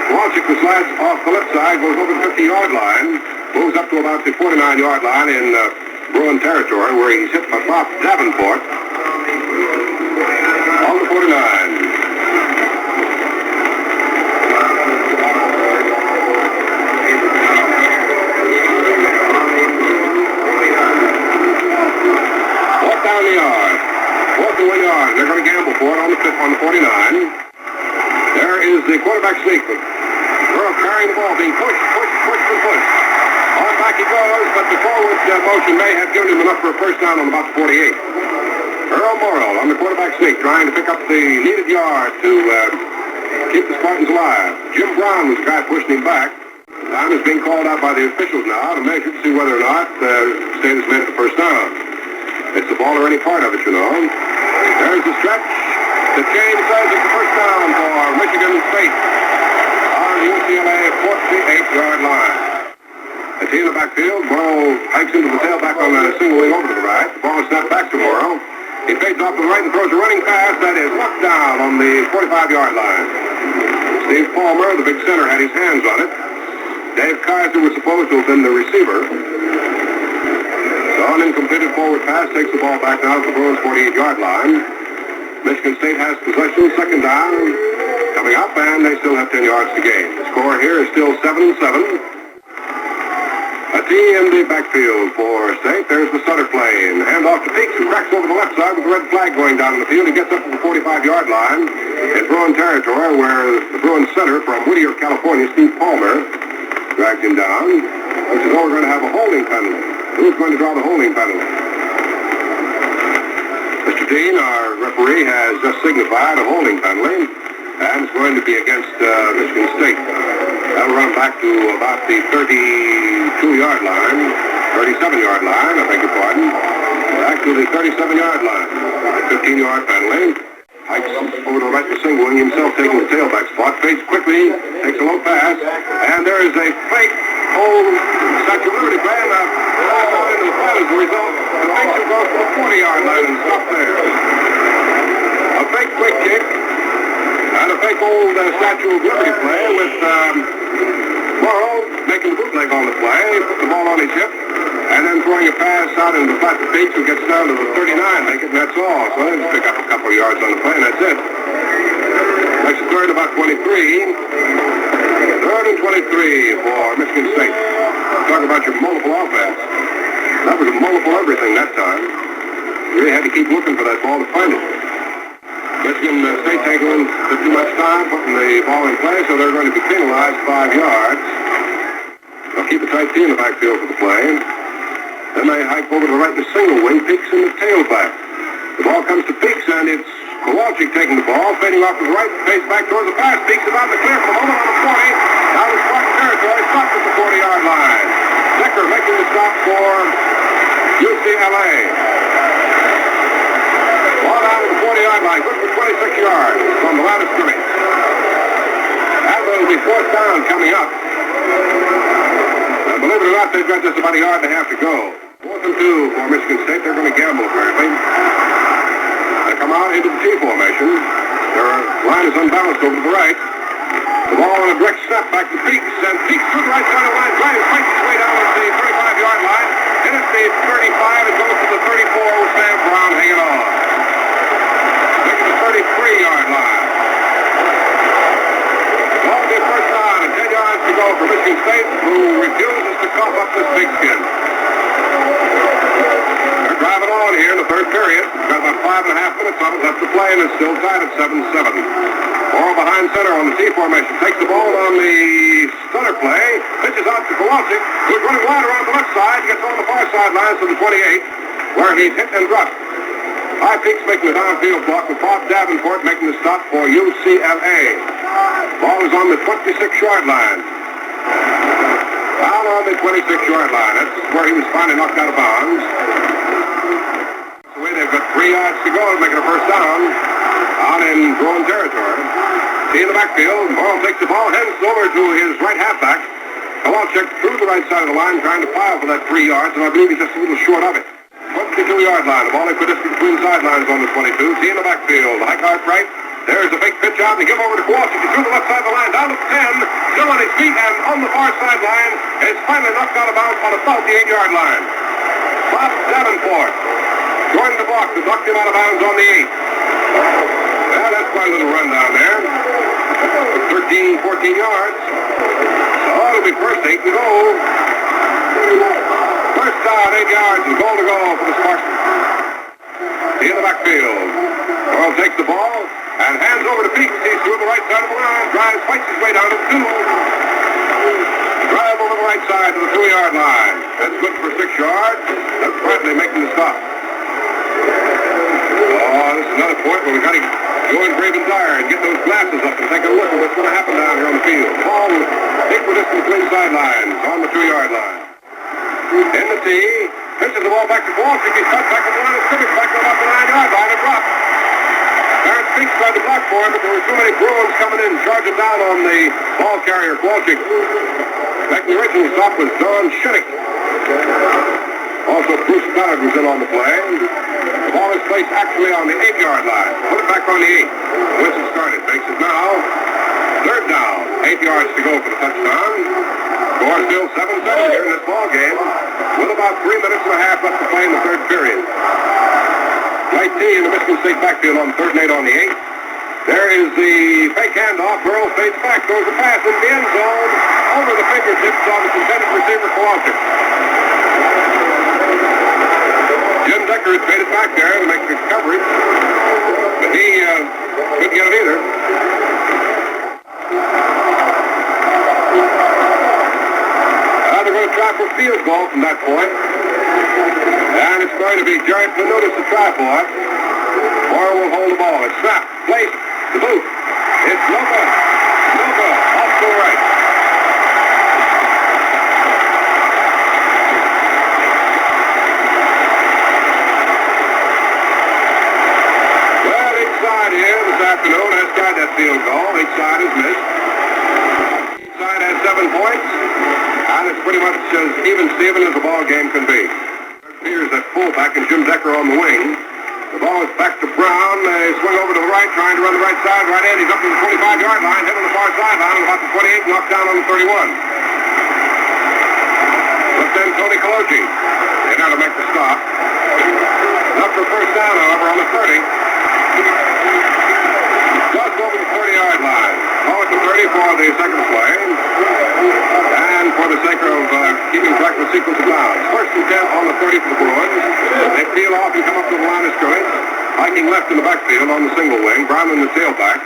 Kowalczyk, who slides off the left side, goes over the 50-yard line, moves up to about the 49-yard line in Bruin territory, where he's hit by Bob Davenport on the 49. Down the yard. 4th and 1 yard. They're going to gamble for it on the 49. There is the quarterback sneak. Earl carrying the ball, being pushed. On back he goes, but the forward motion may have given him enough for a first down on about the 48. Earl Morrow on the quarterback sneak, trying to pick up the needed yard to keep the Spartans alive. Jim Brown was the guy pushing him back. Time is being called out by the officials now to measure to see whether or not State has made it the first down. It's the ball or any part of it, you know. There's the stretch. The chain says it's the first down for Michigan State on the UCLA 48-yard line. A T in the backfield. Morrow hikes into the tailback on a single wing over to the right. The ball is snapped back to Morrow. He fades off to the right and throws a running pass that is knocked down on the 45-yard line. Steve Palmer, the big center, had his hands on it. Dave Kaiser was supposed to have been the receiver. So an incompleted forward pass takes the ball back down to the Bruins 48-yard line. Michigan State has possession, second down coming up, and they still have 10 yards to gain. The score here is still 7-7. A T in the backfield for State. There's the stutter play, and handoff to Peaks, who cracks over the left side with the red flag going down in the field. He gets up to the 45-yard line in Bruin territory, where the Bruin center from Whittier, California, Steve Palmer, drags him down. Which is all we're going to have a holding penalty. Who's going to draw the holding penalty? Mr. Dean, our referee, has just signified a holding penalty, and it's going to be against Michigan State. That'll run back to about the 32-yard line, 37-yard line, I beg your pardon. Back to the 37-yard line. A 15-yard penalty. Hikes over to the right for single wing, himself taking the tailback spot. Fades quickly, takes a low pass, and there is a fake old Statue of Liberty play, and a ball into the play as a result. And makes him go to the 40-yard line and stop there. A fake quick kick, and a fake old Statue of Liberty play with Morrow making the bootleg on the play, put the ball on his hip, And then throwing a pass out into the flat Peaks who gets down to the 39, make it, and that's all. So they just pick up a couple of yards on the play, and that's it. Makes it third about 23. Third and 23 for Michigan State. Talk about your multiple offense. That was a multiple everything that time. You really had to keep looking for that ball to find it. Michigan State taking too much time putting the ball in play, so they're going to be penalized 5 yards. They'll keep a tight T in the backfield for the play. Then they hike over to the right in the single wing, Peaks in the tailback. The ball comes to Peaks, and it's Kowalczyk taking the ball, fading off to the right, face back towards the pass. Peaks about to clear for the moment on the 40. Down to Spartan territory, stopped at the 40-yard line. Decker making the stop for UCLA. Ball down to the 40-yard line, good for 26 yards from the line of scrimmage. That will be fourth down coming up. And believe it or not, they've got just about a yard and a half to go. 4th and 2 for Michigan State. They're going to gamble, apparently. They come out into the T formation. Their line is unbalanced over to the right. The ball on a direct snap back to Peaks, and Peaks through the right side of the line, drives, fights his way down to the 35-yard line. Then it's the 35, it goes to the 34 with Sam Brown hanging on. Making the 33-yard line. Ball be first down, and 10 yards to go for Michigan State, who refuses to cough up this big skin. They're driving on here in the third period. Got about 5.5 minutes of it left to play, and it's still tied at 7-7. Morrow behind center on the T formation. Takes the ball on the stunner play. Pitches out to Kowalczyk, who's running wide around the left side. Gets on the far sidelines to the 28, where he's hit and dropped. High Peaks making the downfield block with Bob Davenport making the stop for UCLA. Ball is on the 26-yard line. Down on the 26-yard line. That's where he was finally knocked out of bounds. They've got 3 yards to go to make it a first down out in Bruin territory. See in the backfield, Morrow takes the ball, hands over to his right halfback. Kowalczyk through the right side of the line, trying to pile for that 3 yards, and I believe he's just a little short of it. 22-yard line, the ball equidistant between sidelines on the 22. See in the backfield, high cart right. There's a big pitch out, and they give over to Kowalczyk. He's through the left side of the line, down to the 10, still on his feet, and on the far sideline, is finally knocked out of bounds on about the 8-yard line. Bob Davenport joined the block to knock him out of bounds on the 8. Well, that's quite a little run down there. 13, 14 yards. So it'll be first 8 to go. First down, 8 yards, and goal to go for the Spartans. In the backfield. Morrow takes the ball and hands over to Peaks. He's through the right side of the line. Drives, fights his way down to the 2. Drive over the right side to the 2-yard line. That's good for 6 yards. That's Bradley making the stop. Oh, this is another point where we've got to go in brave and dire and get those glasses up and take a look at what's going to happen down here on the field. Ball equidistant between sidelines on the 2-yard line. In the tee, pitches the ball back to Kowalczyk. He's cut back to the line of scrimmage, back about the 9-yard line and dropped. Terrence Peaks tried to block for him, but there were too many Bruins coming in, charging down on the ball carrier, Kowalczyk. Back in the original stop was Don Shittick. Also, Bruce Ballard was in on the play. The ball is placed actually on the 8-yard line. Put it back on the 8. Whistle started. Makes it now third down. 8 yards to go for the touchdown. Score still 7-7 here in this ball game, with about 3 minutes and a half left to play in the third period. Right T in the Michigan State backfield on 3rd and 8 on the 8. There is the fake handoff. Burrow fades back. Throws a pass in the end zone over the fingertips on the intended receiver, Kowalczyk. Jim Decker had faded back there to make the coverage, but he couldn't get it either. They're going to try for a field goal from that point. And it's going to be Jared Panutis to try for it. Morrow will hold the ball. It's snapped, placed, the boot. It's Nova. Nova off to the right. Well, each side here this afternoon has tried that field goal. Each side has missed. Each side has 7 points. And it's pretty much as even-steven as the ball game can be. Peters at fullback and Jim Decker on the wing. The ball is back to Brown. They swing over to the right, trying to run the right side. Right end, he's up to the 25-yard line, hit on the far sideline, and about the 28, knocked down on the 31. But then Tony Kowalczyk the second play. And for the sake of keeping track of the sequence of downs, 1st and 10 on the 30 for the Bruins. They peel off and come up to the line of scrimmage. Hiking left in the backfield on the single wing. Brown in the tailback.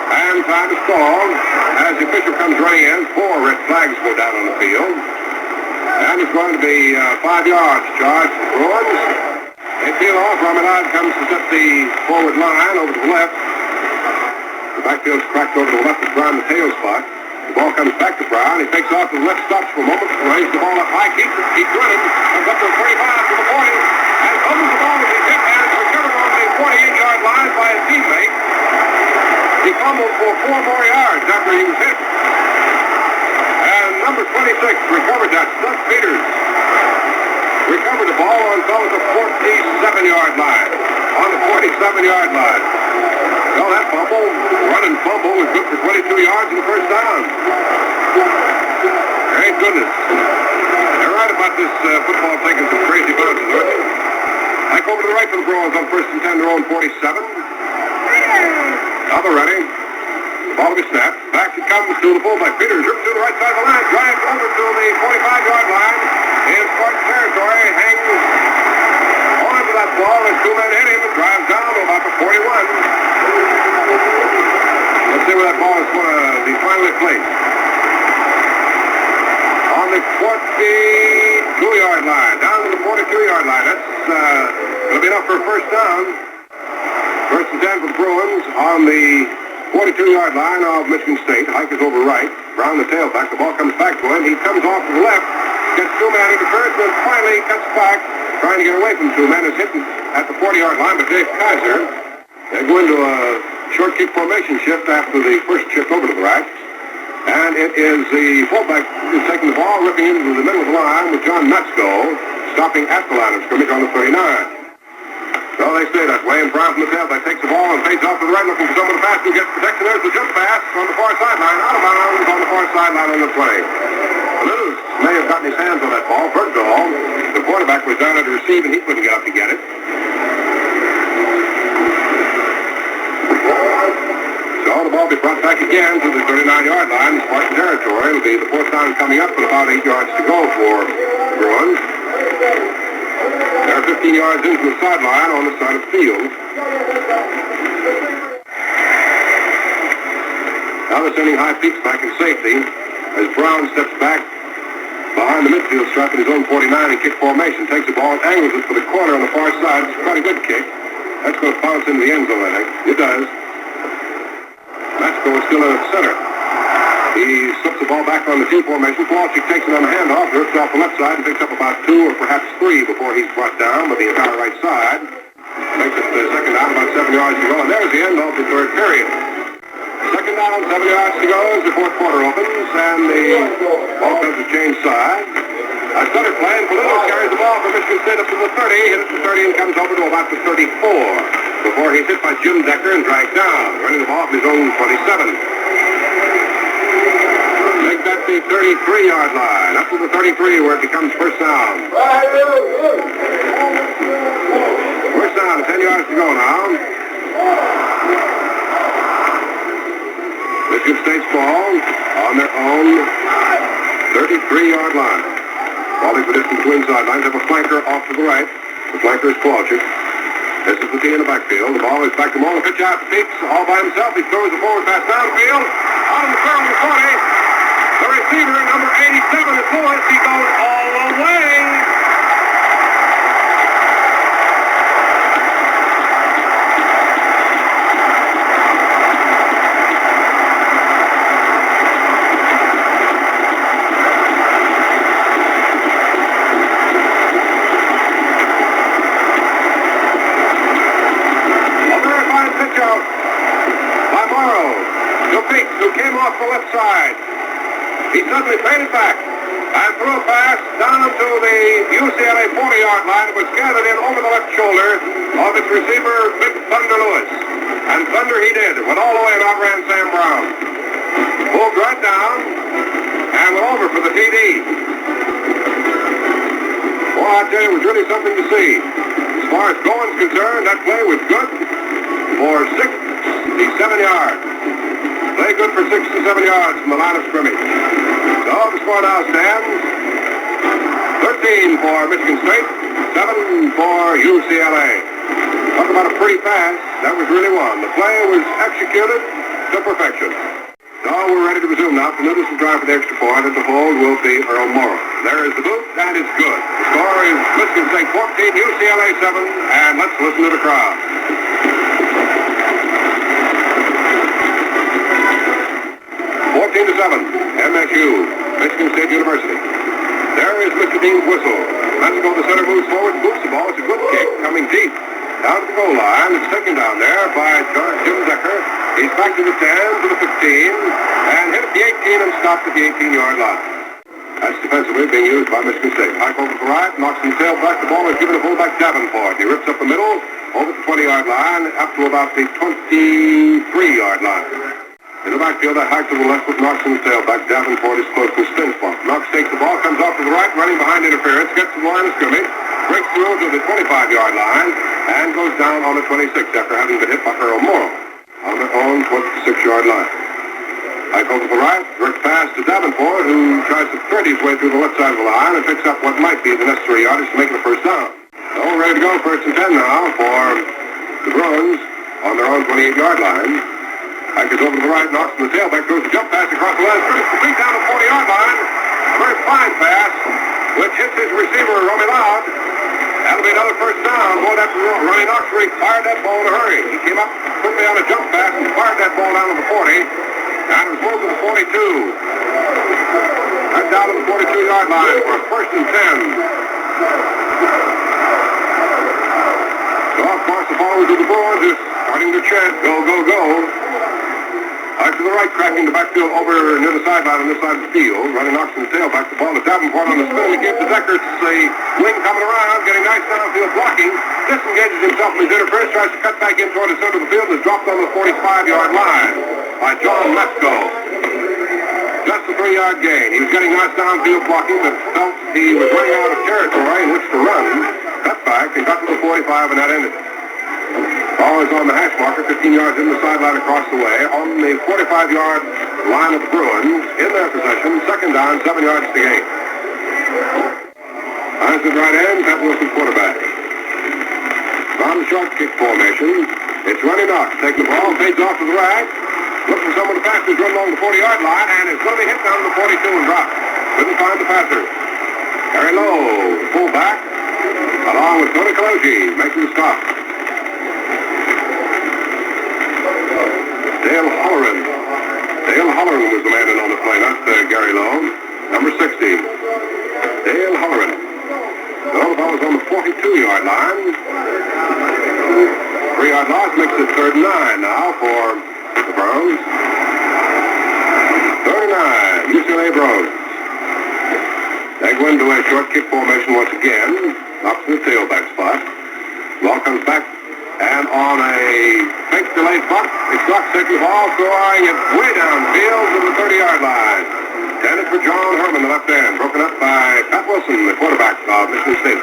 And time is called as the official comes running in. 4 red flags go down on the field. And it's going to be 5 yards charged to the Bruins. They peel off. Ramadad comes to set the forward line over to the left. The backfield's cracked over to the left of Brown, the tail spot. The ball comes back to Brown. He takes off to the left, stops for a moment, raises the ball up high, keeps running, comes up to the 35 to the 40, and fumbles the ball as he's hit, and it's recovered on the 48-yard line by a teammate. He fumbled for 4 more yards after he was hit. And number 26 recovered that. Doug Peters recovered the ball on the 47-yard line. On the 47-yard line. Well, that fumble, running fumble, was good for 22 yards and the first down. Thank goodness. They're right about this football taking some crazy bounces, aren't they? Back over to the right for the Bruins on 1st and 10, their own 47. Now they're ready. The ball will be snapped. Back it comes to the fullback. Peters rips to the right side of the line, drives over to the 45-yard line. In Spartan territory, hangs on to that ball as 2 men hit him and drives down to about the 41. Let's see where that ball is going to be finally placed. On the 42-yard line, down to the 42-yard line. That's going to be enough for a first down. 1st and 10 for the Bruins on the 42-yard line of Michigan State. Hike is over right. Brown the tailback. The ball comes back to him. He comes off to the left. Gets 2 men interference, but finally cuts back, trying to get away from 2 men. Is hit at the 40-yard line, but Dave Kaiser. They go into a short kick formation shift after the first shift over to the right. And it is the fullback who's taking the ball, ripping into the middle of the line with John Nutzko, stopping at the line of scrimmage on the 39. So they stay that way, and Brown from the tailback takes the ball and fades off to the right, looking for someone to pass, who gets protection. There's the jump pass on the far sideline, out of bounds on the far sideline on the play. Lewis may have gotten his hands on that ball. Bergdahl, the quarterback, was down at the receive, and he couldn't get up to get it. So the ball will be brought back again to the 39-yard line, Spartan territory. It'll be the 4th down coming up with about 8 yards to go for Bruins. They're 15 yards into the sideline on the side of the field. Now they're sending high peaks back in safety as Brown steps back behind the midfield stripe in his own 49 and kick formation. Takes the ball and angles it for the corner on the far side. It's quite a good kick. That's going to bounce into the end zone, I think. It does. Matsko is still in the center. He slips the ball back on the T formation. Kowalczyk takes it on the handoff, rips off the left side, and picks up about 2 or perhaps 3 before he's brought down with the entire right side. Makes it the second down, about 7 yards to go. And there's the end of the 3rd period. Second down, 7 yards to go as the 4th quarter opens, and the offense has changed sides. A stutter play, and Palumbo carries the ball from Michigan State up to the 30, hit it to 30, and comes over to about the 34 before he's hit by Jim Decker and dragged down, running the ball from his own 27. Make that the 33-yard line, up to the 33 where it becomes first down. First down, 10 yards to go now. Michigan State's ball on their own 33-yard line. Ball for distance to inside lines. Have a flanker off to the right. The flanker is Kowalczyk. This is the T in the backfield. The ball is back to Moore. The pitch out to Peaks all by himself. He throws the forward pass downfield. Out on the throw on the 40. The receiver, number 87, is Lewis. He goes all the way. A very fine pitch out by Morrow to Peaks, who came off the left side. He suddenly faded back and threw a pass down to the UCLA 40-yard line. It was gathered in over the left shoulder of its receiver, Big Thunder Lewis. And Thunder he did. Went all the way and outran Sam Brown. Pulled right down and went over for the TD. Well, I tell you, it was really something to see. As far as going's concerned, that play was good for 67 yards. Play good for 6 to 7 yards from the line of scrimmage. So the score now stands 13 for Michigan State, 7 for UCLA. Talk about a pretty pass. That was really one. The play was executed to perfection. So we're ready to resume now. The Noodles will drive for the extra point, and the hold will be Earl Morrow. There is the boot. That is good. The score is Michigan State 14, UCLA 7, and let's listen to the crowd. 14 to 7, MSU, Michigan State University. There is Mr. Dean's whistle. Let's go. The center moves forward, boots the ball. It's a good kick coming deep. Down to the goal line. It's taken down there by Jim Decker. He's back to the 10, to the 15, and hit at the 18 and stopped at the 18-yard line. That's defensively being used by Michigan State. Hike over to the right, knocks the tailback. The ball is given to fullback Davenport. He rips up the middle, over the 20-yard line, up to about the 23-yard line. In the backfield, that hike to the left with Knox in the tailback. Davenport is close to the spin spot. Knox takes the ball, comes off to the right, running behind interference, gets to the line of scrimmage, breaks through to the 25-yard line, and goes down on the 26 after having been hit by Earl Morrow on their own 26-yard line. Hike over to the right, direct pass to Davenport, who tries to thread his way through the left side of the line and picks up what might be the necessary yardage to make it a first down. So we're ready to go, 1st and 10 now for the Bruins on their own 28-yard line. Hike is over to the right, knocks from the tailback, throws a jump pass across the line, throws complete down the 40-yard line. A very fine pass, which hits his receiver, Romy Loud. That'll be another first down. Boy, that Ronnie Knox fired that ball in a hurry. He came up quickly on a jump pass and fired that ball down to the 40. And it was moved to the 42. That's down to the 42-yard line for 1st and 10. So, of course, the followers of the Bruins is starting to chant, go, go, go. To the right, cracking the backfield over near the sideline on this side of the field. Running Knox in the tailback. The ball to Davenport on the spin. He gives to Decker. It's a wing coming around, getting nice downfield blocking. Disengages himself from his interference. Tries to cut back in toward the center of the field and is dropped on the 45-yard line by John Lesko. Just a 3-yard gain. He was getting nice downfield blocking, but felt he was running out of territory in which to run. Cut back and got to the 45, and that ended it. Ball is on the hash marker, 15 yards in the sideline across the way. On the 45-yard line of the Bruins, in their possession, 2nd down, 7 yards to gain. Eyes at right end, Pat Wilson quarterback. On the short kick formation, it's Ronnie Knox taking the ball, fades off to the right, looking for someone to pass, who's run along the 40-yard line, and is going to be hit down to the 42 and drop. Couldn't find the passer. Very low, the fullback, along with Tony Kaloji, making the stop. Dale Holleran was the man in on the play, not Gary Lowe. Number 16. Dale Holleran. So the ball is on the 42-yard line. 3-yard loss makes it 3rd and 9 now for the Browns. 3rd and 9, UCLA Bruins. They go into a short kick formation once again. Knocks in the tailback spot. Ball comes back. And on a fake delayed buck, it's Knox taking the ball, throwing it way downfield to the 30-yard line. Intended for John Herman, the left end, broken up by Pat Wilson, the quarterback of Michigan State.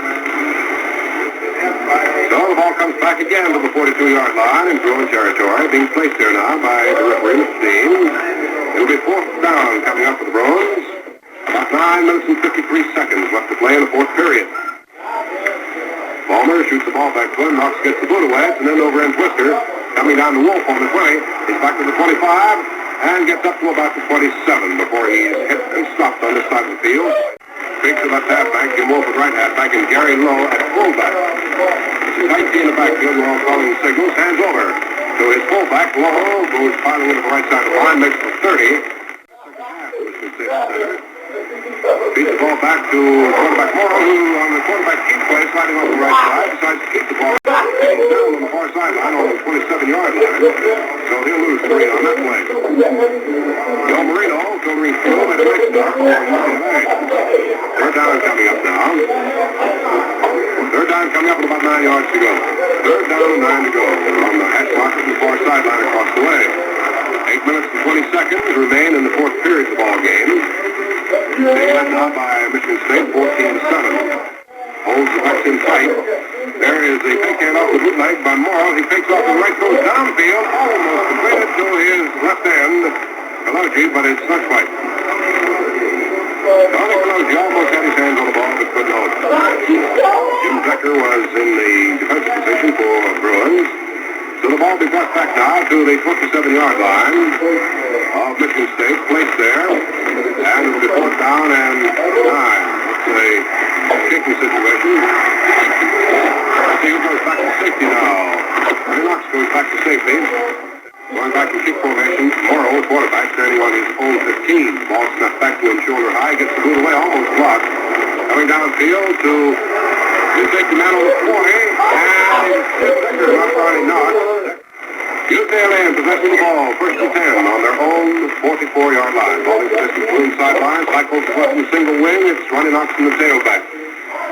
So the ball comes back again to the 42-yard line in Bruin territory, being placed there now by the referee, Mr. Dean. It'll be 4th down coming up for the Bruins. About 9 minutes and 53 seconds left to play in the 4th period. Ballmer shoots the ball back to him. Knox gets the boot away. It's an end-over-end twister. Coming down to Wolf on the 20. He's back to the 25 and gets up to about the 27 before he's hit and stopped on this side of the field. Big to left halfback, Jim Wolf at right halfback, and Gary Lowe at fullback. It's a tight D in the backfield. We're all calling the signals. Hands over to his fullback. Lowe goes piling into the right side of the line, makes it 30. Feeds the ball back to quarterback Morrow, who on the quarterback keep play, sliding off the right side, decides to keep the ball down on the far sideline on the 27-yard line. So he'll lose 3 on that play. Joe Marino, filtering through, made a nice start on UCLA. 3rd down coming up now. 3rd down coming up with about 9 yards to go. 3rd down and 9 to go. On the hash marker from the far sideline across the way. 8 minutes and 20 seconds remain in the 4th period of the ball game. Being led now by Michigan State, 14-7. Holds the backs in tight. There is the fake hand off the bootleg by Morrill. He fakes off the right, goes downfield, almost completed to his left end. Pelosi, but it's not quite. Tony Pelosi almost had his hands on the ball, but couldn't hold it. Jim Decker was in the defensive position for Bruins. So the ball will be brought back now to the 27-yard line of Michigan State, placed there, and it will be fourth down and 9. It's a shaky situation. Let's see who goes back to safety now. Ernie Knox goes back to safety. Going back to kick formation, Morrow, quarterback, standing on his own 15. Ball snapped back to him shoulder high, gets the boot away, almost blocked. Coming downfield to the safety man on the 40, and Decker not running Knox. UCLA in possession of the ball, first and 10 on their own 44-yard line. Ball in possession between sidelines, cycles to left in single wing, it's running Knox from the tailback.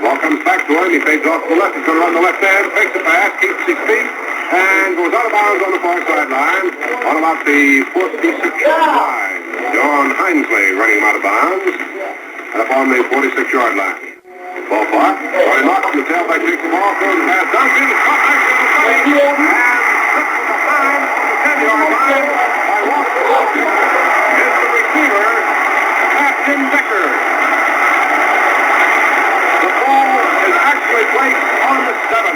Ball comes back to him, he fades off to the left, he's going to run the left hand, fakes the pass, keeps his feet, and goes out of bounds on the far sideline on about the 46-yard line. John Hinesley running him out of bounds and up on the 46-yard line. Ball far. Ronnie Knox from the tailback takes the ball, throws the pass downfield, it's caught back to the side, and slips from behind on the 10-yard line by Walker Walker. Is the receiver, Jim Decker. The ball is actually placed on the 7.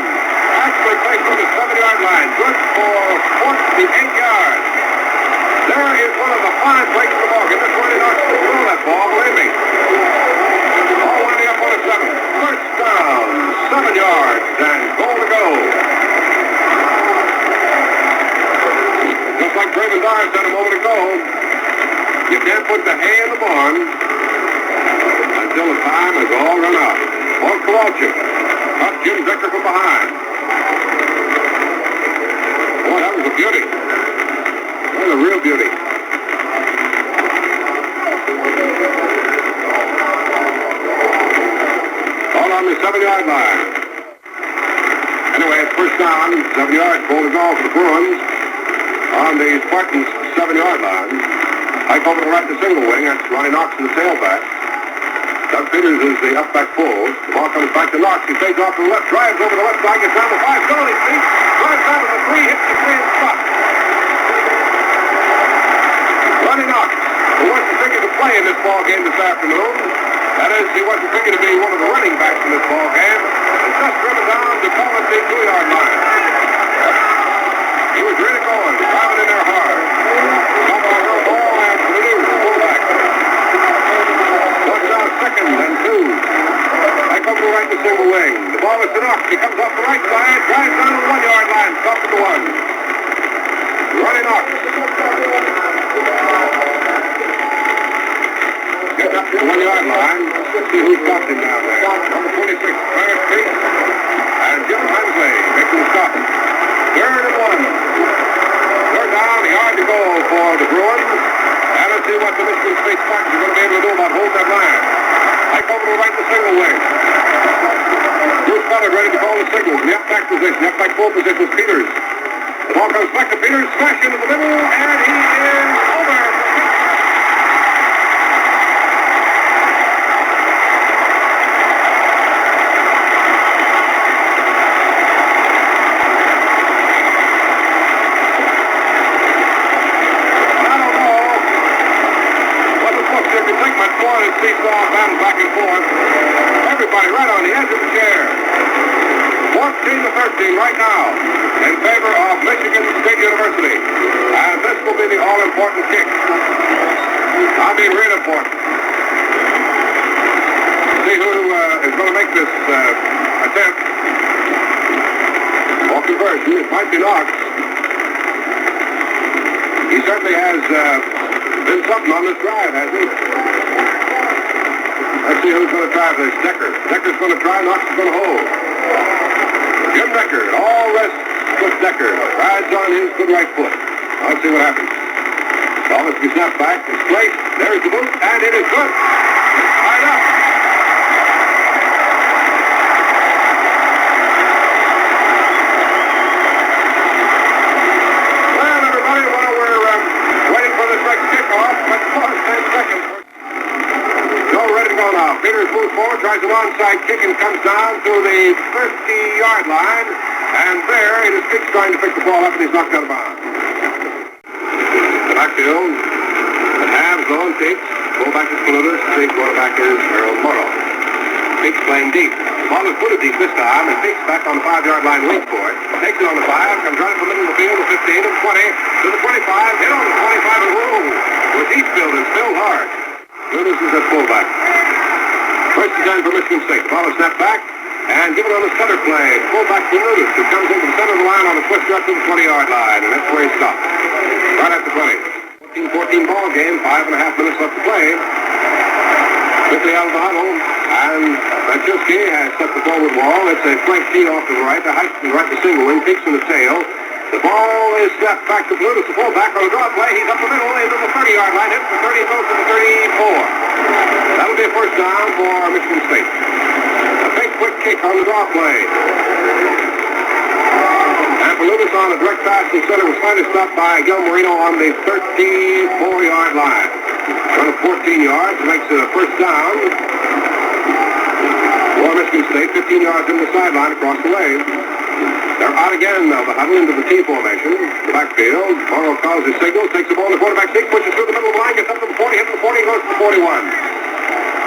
Actually placed on the 7-yard line. Good for 48 yards. There is one of the fine breaks of the ball game. This Ronnie Knox will throw that ball, believe me. Ball winding up on the 7. First down, 7 yards, and goal to go. Just like Draven Dyer said a moment ago, you can't put the hay in the barn until the time is all run out. Ball Kowalczyk. Cut Jim Decker from behind. Boy, that was a beauty. That was a real beauty. Ball on the 7-yard line. Anyway, it's first down, 7 yards, goal to go for the Bruins on the Spartans' 7-yard line. Ike over to right to single wing. That's Ronnie Knox in the tailback. Doug Peters is the up-back full. The ball comes back to Knox. He fades off to the left, drives over the left side, gets down to 5, goal, he feet, drives down to the 3, hits the 3 and spot. Ronnie Knox, who wasn't thinking to play in this ball game this afternoon, that is, he wasn't thinking to be one of the running backs in this ball game, has just driven down to call it the 2-yard line. He was really going, driving in there hard. Got by her ball and Purdue, the fullback. Touchdown, second and 2. Back over to right to single wing. The ball is to Knox. He comes off the right side, drives down to the 1-yard line, stops at the 1. Ronnie Knox. Gets up to the 1-yard line. Let's see who's got him down there. Number 46, Clarence Street. And Jim Hensley making the stop. Third and 1. Third down, a yard to go for the Bruins. And let's see what the Michigan State Spartans are going to be able to do about holding that line. Ike over to right to single wing. Bruce Ballard ready to call the signals. In the up-back position, the up-back full position is Peters. The ball comes back to Peters, smash into the middle, and he is over. Seesaw battle back and forth. Everybody right on the edge of the chair. 14-13 right now in favor of Michigan State University. And this will be the all-important kick. I mean, real important. See who is going to make this attempt. Or conversion. It might be Knox. He certainly has been something on this drive, hasn't he? Let's see who's going to try this. Decker. Decker's going to try. Knox is going to hold. Jim Decker. All rests with Decker. Rides on his good right foot. Let's see what happens. Ball is to be snapped back. It's placed. There's the boot. And it is good. Right up. Well, everybody, while we're waiting for this next kickoff, let's pause 10 seconds. Joe ready to go now. Peters moves forward, tries tries an onside kick and comes down to the 30-yard line. And there it is Peaks trying to pick the ball up, and he's knocked out of bounds. The backfield. The halves, low and Peaks. Fullback is Paludas. The quarterback is Earl Morrow. Peaks playing deep. The ball is put deep this time, and Peaks back on the 5-yard line, waits for it. Takes it on the 5, comes right up the middle of the field, the 15, and 20, to the 25, hit on the 25, and whoa! Was deep filled and filled hard. Paludas is at fullback. First and 10 for Michigan State. The ball is snapped back, and given on the center play. Fullback Paludas, who comes into the center of the line on a twister up to the 20-yard line, and that's where he stops. Right at the 20. 14-14 ball game, 5.5 minutes left to play. Quickly out of the huddle, and Manchewski has set the forward wall. It's a flank T off to the right. The Heisman right to single wing, Peaks in the tail. The ball is snapped back to Paludas, the fullback on a draw play. He's up the middle into the 30-yard line, hits the 30, goes to the 34. That'll be a first down for Michigan State. A big quick kick on the draw play. And Paludas on a direct pass to center was finally stopped by Gil Marino on the 34-yard line. Run of 14 yards makes it a first down for Michigan State. 15 yards in the sideline across the way. They're out again now, the huddle into the T formation. The backfield. Morrow calls his signal, takes the ball to the quarterback sneak, pushes through the middle of the line, gets up to the 40, hits the 40, goes to the 41.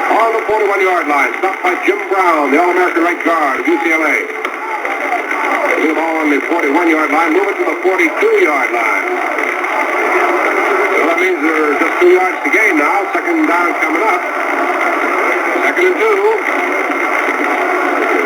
On the 41-yard line, stopped by Jim Brown, the All-American right guard of UCLA. Leave the ball on the 41-yard line, move it to the 42-yard line. So that means there's just 2 yards to gain now. Second down coming up. Second and 2.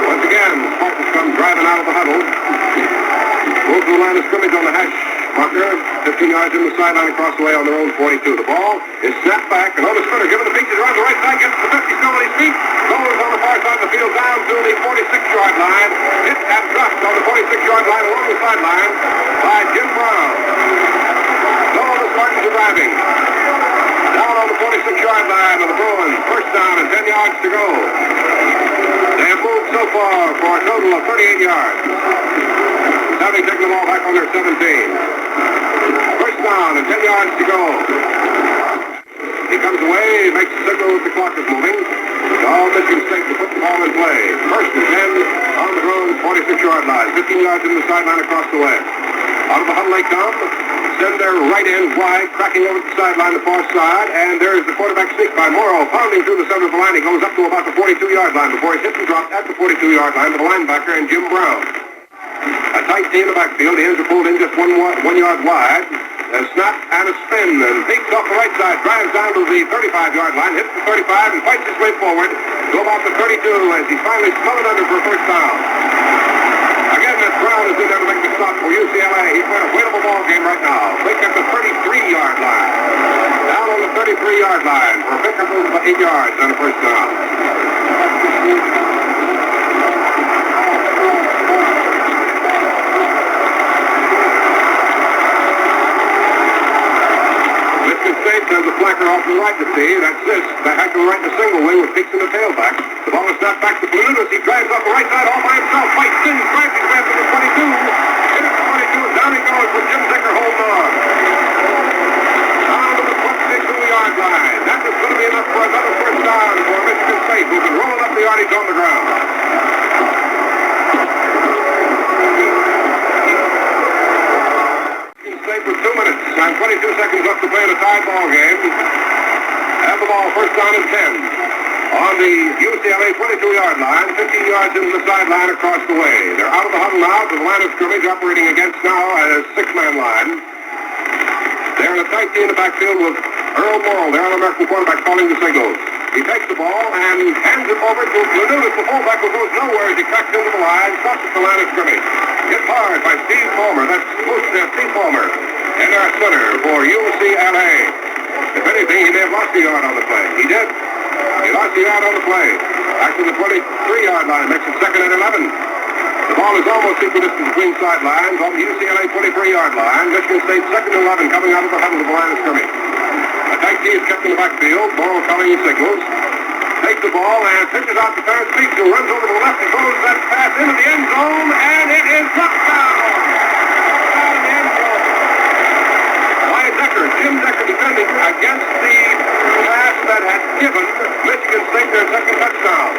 Once again, Spartans come driving out of the huddle. Move to the line of scrimmage on the hash marker. 15 yards in the sideline across the way on their own 42. The ball is snapped back, and on the spinner, given the Peaks around the right side, gets to the 50, still on his feet. Goes on the far side of the field down to the 46-yard line. Hit and dropped on the 46-yard line along the sideline by Jim Brown. So the Spartans are driving. Down on the 46-yard line of the Bruins. First down and 10 yards to go. They have moved so far for a total of 38 yards. Having taken the ball back on their 17. First down and 10 yards to go. He comes away, makes the signal that the clock is moving. All Michigan State to put the ball in play. First and 10 on the Bruins 46-yard line. 15 yards in the sideline across the way. Out of the huddle they come. Send their right end wide, cracking over the sideline, the far side, and there's the quarterback sneak by Morrow, pounding through the center of the line. He goes up to about the 42-yard line before he's hit and dropped at the 42-yard line to the linebacker and Jim Brown. A tight D in the backfield. The ends are pulled in just 1 yard wide. A snap and a spin, and Peaks off the right side, drives down to the 35-yard line, hits the 35, and fights his way forward to about the 32 as he finally smothered under for a first down. Again, this Brown is in there to make the stop for UCLA. He's playing a winnable ball game right now. Pick at the 33-yard line. Down on the 33-yard line for a pickup of 8 yards on the first down. Michigan State sends a flanker off to the right to see. That's this. They hack to the right to single wing with Peaks in the tailback. The ball is snapped back to Paludas. He drives off the right side all by himself. Fights in, drives his way up to the 22. Hit the 22, and down he goes with Jim Decker holding on. Down to the 22-yard line. That is going to be enough for another first down for Michigan State, who can roll up the yardage on the ground. Michigan State with 2 minutes and 22 seconds left to play in a tie ball game. Have the ball first down and 10. On the UCLA 22-yard line, 15 yards into the sideline across the way. They're out of the huddle now to the line of scrimmage, operating against now a 6-man line. They're in a tight D in the backfield with Earl Morrow, the All-American quarterback, calling the signals. He takes the ball and hands it over to Paludas, the fullback, who goes nowhere as he cracks into the line, stops at the line of scrimmage. Hit hard by Steve Palmer. That's Steve Palmer in our center for UCLA. If anything, he may have lost a yard on the play. He did. He lost a yard on the play. Back to the 23-yard line. Makes it second and 11. The ball is almost equal distance between sidelines on the UCLA 23-yard line. Michigan State second and 11 coming out of the huddle of the line of scrimmage. A tight D is kept in the backfield. Morrow calling his signals. Takes the ball and pitches out to Terrence Peaks, who runs over to the left and throws that pass into the end zone, and it is knocked down. Down in the end zone. By Decker, Jim Decker defending against the pass that had given Michigan State their second touchdown.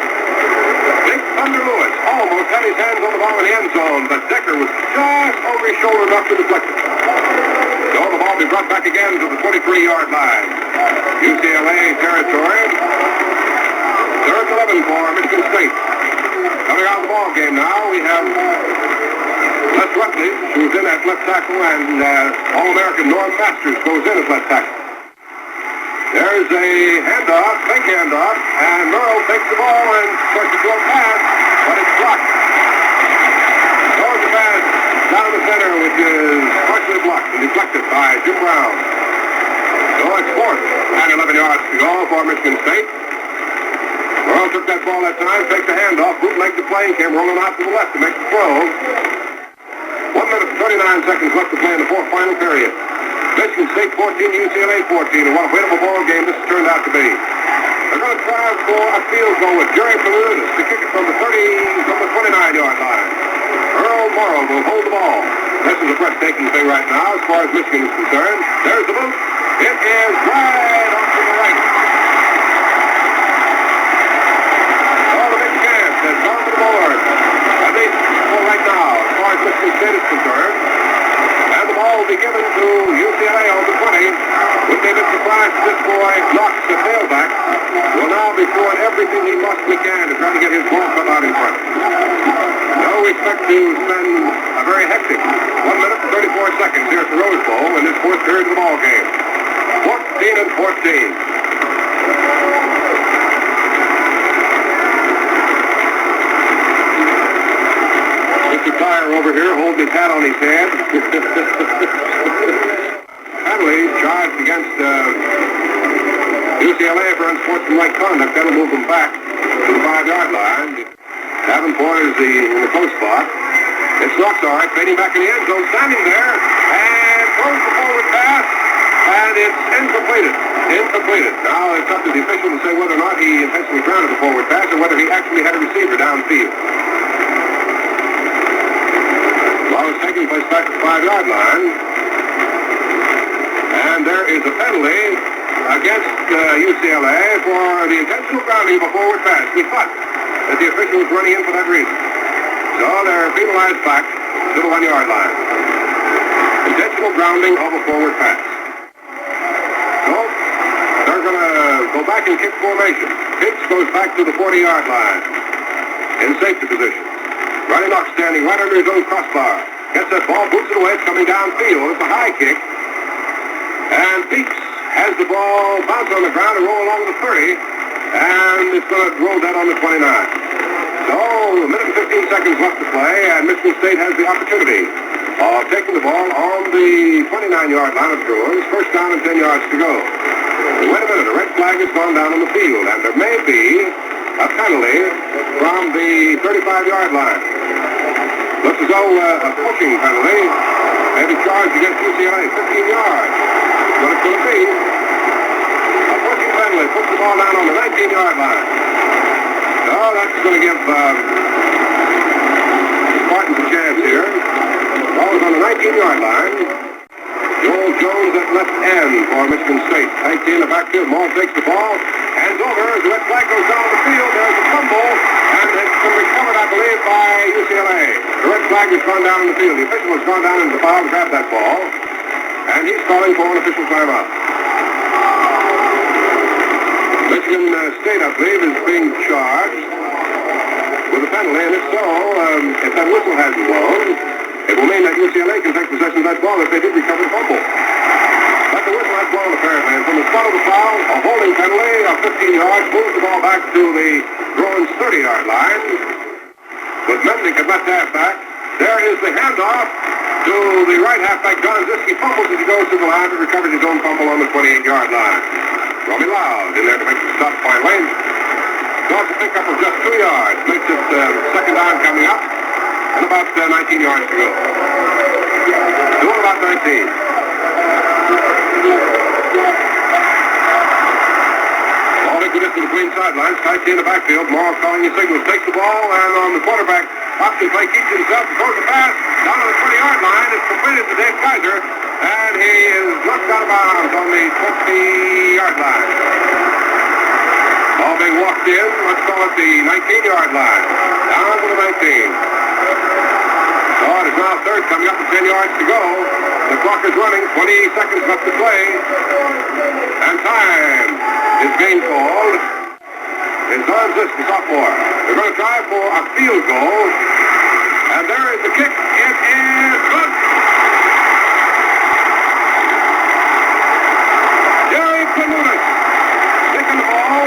had his hands on the ball in the end zone, but Decker was just over his shoulder enough to deflect it. So the ball be brought back again to the 23-yard line. UCLA territory. Third and 11 for Michigan State. Coming out of the ball game now, we have Les Rutledge, who's in at left tackle, and All-American Norm Masters goes in at left tackle. There's a handoff, fake handoff, and Merle takes the ball and starts to throw pass, but it's blocked. Throws the pass down the center, which is partially blocked and deflected by Jim Brown. So it's 4th and 11 yards to go for Michigan State. Merle took that ball that time, faked the handoff, bootlegged the play, and came rolling out to the left to make the throw. 1 minute and 39 seconds left to play in the fourth final period. Michigan State 14, UCLA 14, and what a winnable ball game this has turned out to be. They're going to try for a field goal with Jerry Paludas to kick it from the 29-yard line. Earl Morrow will hold the ball. This is a breathtaking thing right now as far as Michigan is concerned. There's the boot. It is right off to the right. Oh, the big chance has gone to the board. At least for right now, as far as Michigan State is concerned. And the ball will be given to UCLA on the 20. Wouldn't they be surprised if this boy knocks the tailback? Will now be throwing everything he possibly can to try to get his ball cut out in front. Now we expect to spend a very hectic 1 minute and 34 seconds here at the Rose Bowl in this fourth period of the ball game. 14 and 14. Tire over here holding his hat on his head. Hadley charged against UCLA for unsportsmanlike conduct. That'll move them back to the 5-yard line. Davenport is in the close spot. It's Lockstart fading back in the end zone, standing there, and throws the forward pass, and it's incompleted. Incompleted. Now it's up to the official to say whether or not he intentionally grounded the forward pass or whether he actually had a receiver downfield. Ball is taking place back to the 5-yard line. And there is a penalty against UCLA for the intentional grounding of a forward pass. We thought that the official was running in for that reason. So they're penalized back to the 1-yard line. Intentional grounding of a forward pass. So they're going to go back in kick formation. Hicks goes back to the 40-yard line in safety position. Ronnie Knox standing right under his own crossbar. Gets that ball, boots it away. It's coming downfield. It's a high kick. And Peaks has the ball bounce on the ground and roll along the 30. And it's going to roll down on the 29. So, a minute and 15 seconds left to play. And Michigan State has the opportunity of taking the ball on the 29-yard line of the Bruins. First down and 10 yards to go. Wait a minute. A red flag has gone down on the field. And there may be a penalty from the 35-yard line. Looks as though a pushing penalty may be charged against UCLA, 15 yards. What it's going to be, a pushing penalty puts the ball down on the 19-yard line. So that's going to give the Spartans a chance here. The ball is on the 19-yard line. Joel Jones at left end for Michigan State. Tight in the backfield. Maul takes the ball. Hands over. The red flag goes down the field. There's a fumble. And it's been recovered, I believe, by UCLA. The red flag has gone down in the field. The official has gone down into the foul to grab that ball. And he's calling for an official timeout. Michigan State, I believe, is being charged with a penalty. And if so, if that whistle hasn't blown, it will mean that UCLA can take possession of that ball if they did recover the fumble. But the whistle has blown apparently. And from the spot of the foul, a holding penalty of 15 yards moves the ball back to the Bruins 30-yard line. With Mendick at left halfback. There is the handoff to the right halfback. John Ziski fumbles as he goes to the line, but recovers his own fumble on the 28-yard line. Robbie Loud in there to make the stop finally. Draws a pickup of just 2 yards. Makes it second down coming up. And about 19 yards to go. Doing about 19. Ball equidistant between sidelines. Tight in the backfield. Morrow calling his signals. Takes the ball and on the quarterback option play keeps himself. Throws the pass down to the 20-yard line. It's completed to Dave Kaiser. And he is knocked out of bounds on the 20-yard line. Ball being walked in. Let's call it the 19-yard line. Down to the 19. third, coming up to 10 yards to go. The clock is running, 20 seconds left to play. And time is being called. It's Arnsis, the sophomore. They're going to try for a field goal. And there is the kick. It is good. Jerry Panulis taking the ball.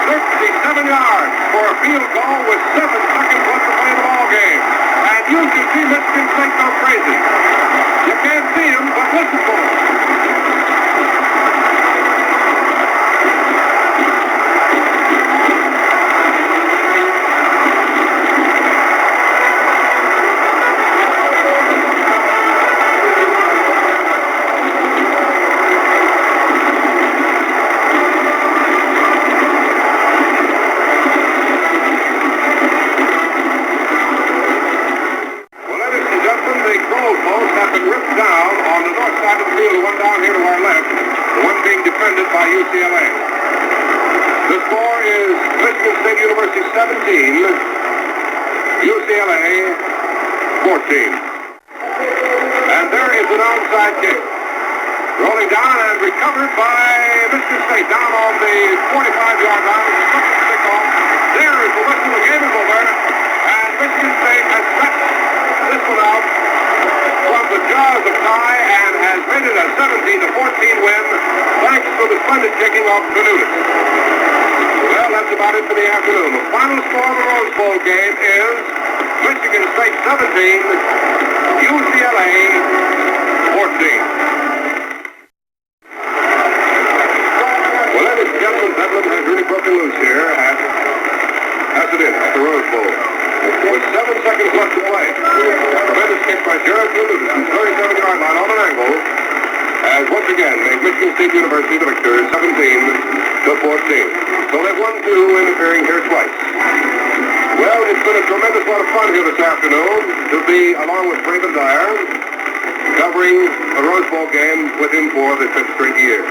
37 yards for a field goal with 7 seconds left to play the ball game. And you can see Michigan State go crazy. You can't see them, but listen to them. By UCLA. The score is Michigan State University 17, UCLA 14. And there is an onside kick. Rolling down and recovered by Michigan State down on the 45-yard line. There is the whistle. The game is over. And Michigan State has stretched this one out from the jaws of tie and has made it a 17-14 win thanks to the splendid kicking of Panulis. Well, that's about it for the afternoon. The final score of the Rose Bowl game is Michigan State 17, UCLA 14. Well, ladies and gentlemen, Bedlam has really broken loose here as it is at the Rose Bowl. With 7 seconds left to play. Tremendous kick by Jared Panulis from 37-yard line on an angle has once again made Michigan State University the victors 17-14. So they've won 2 interfering here twice. Well, it's been a tremendous lot of fun here this afternoon to be along with Raven Dyer covering a Rose Bowl game with him for the 5th straight year.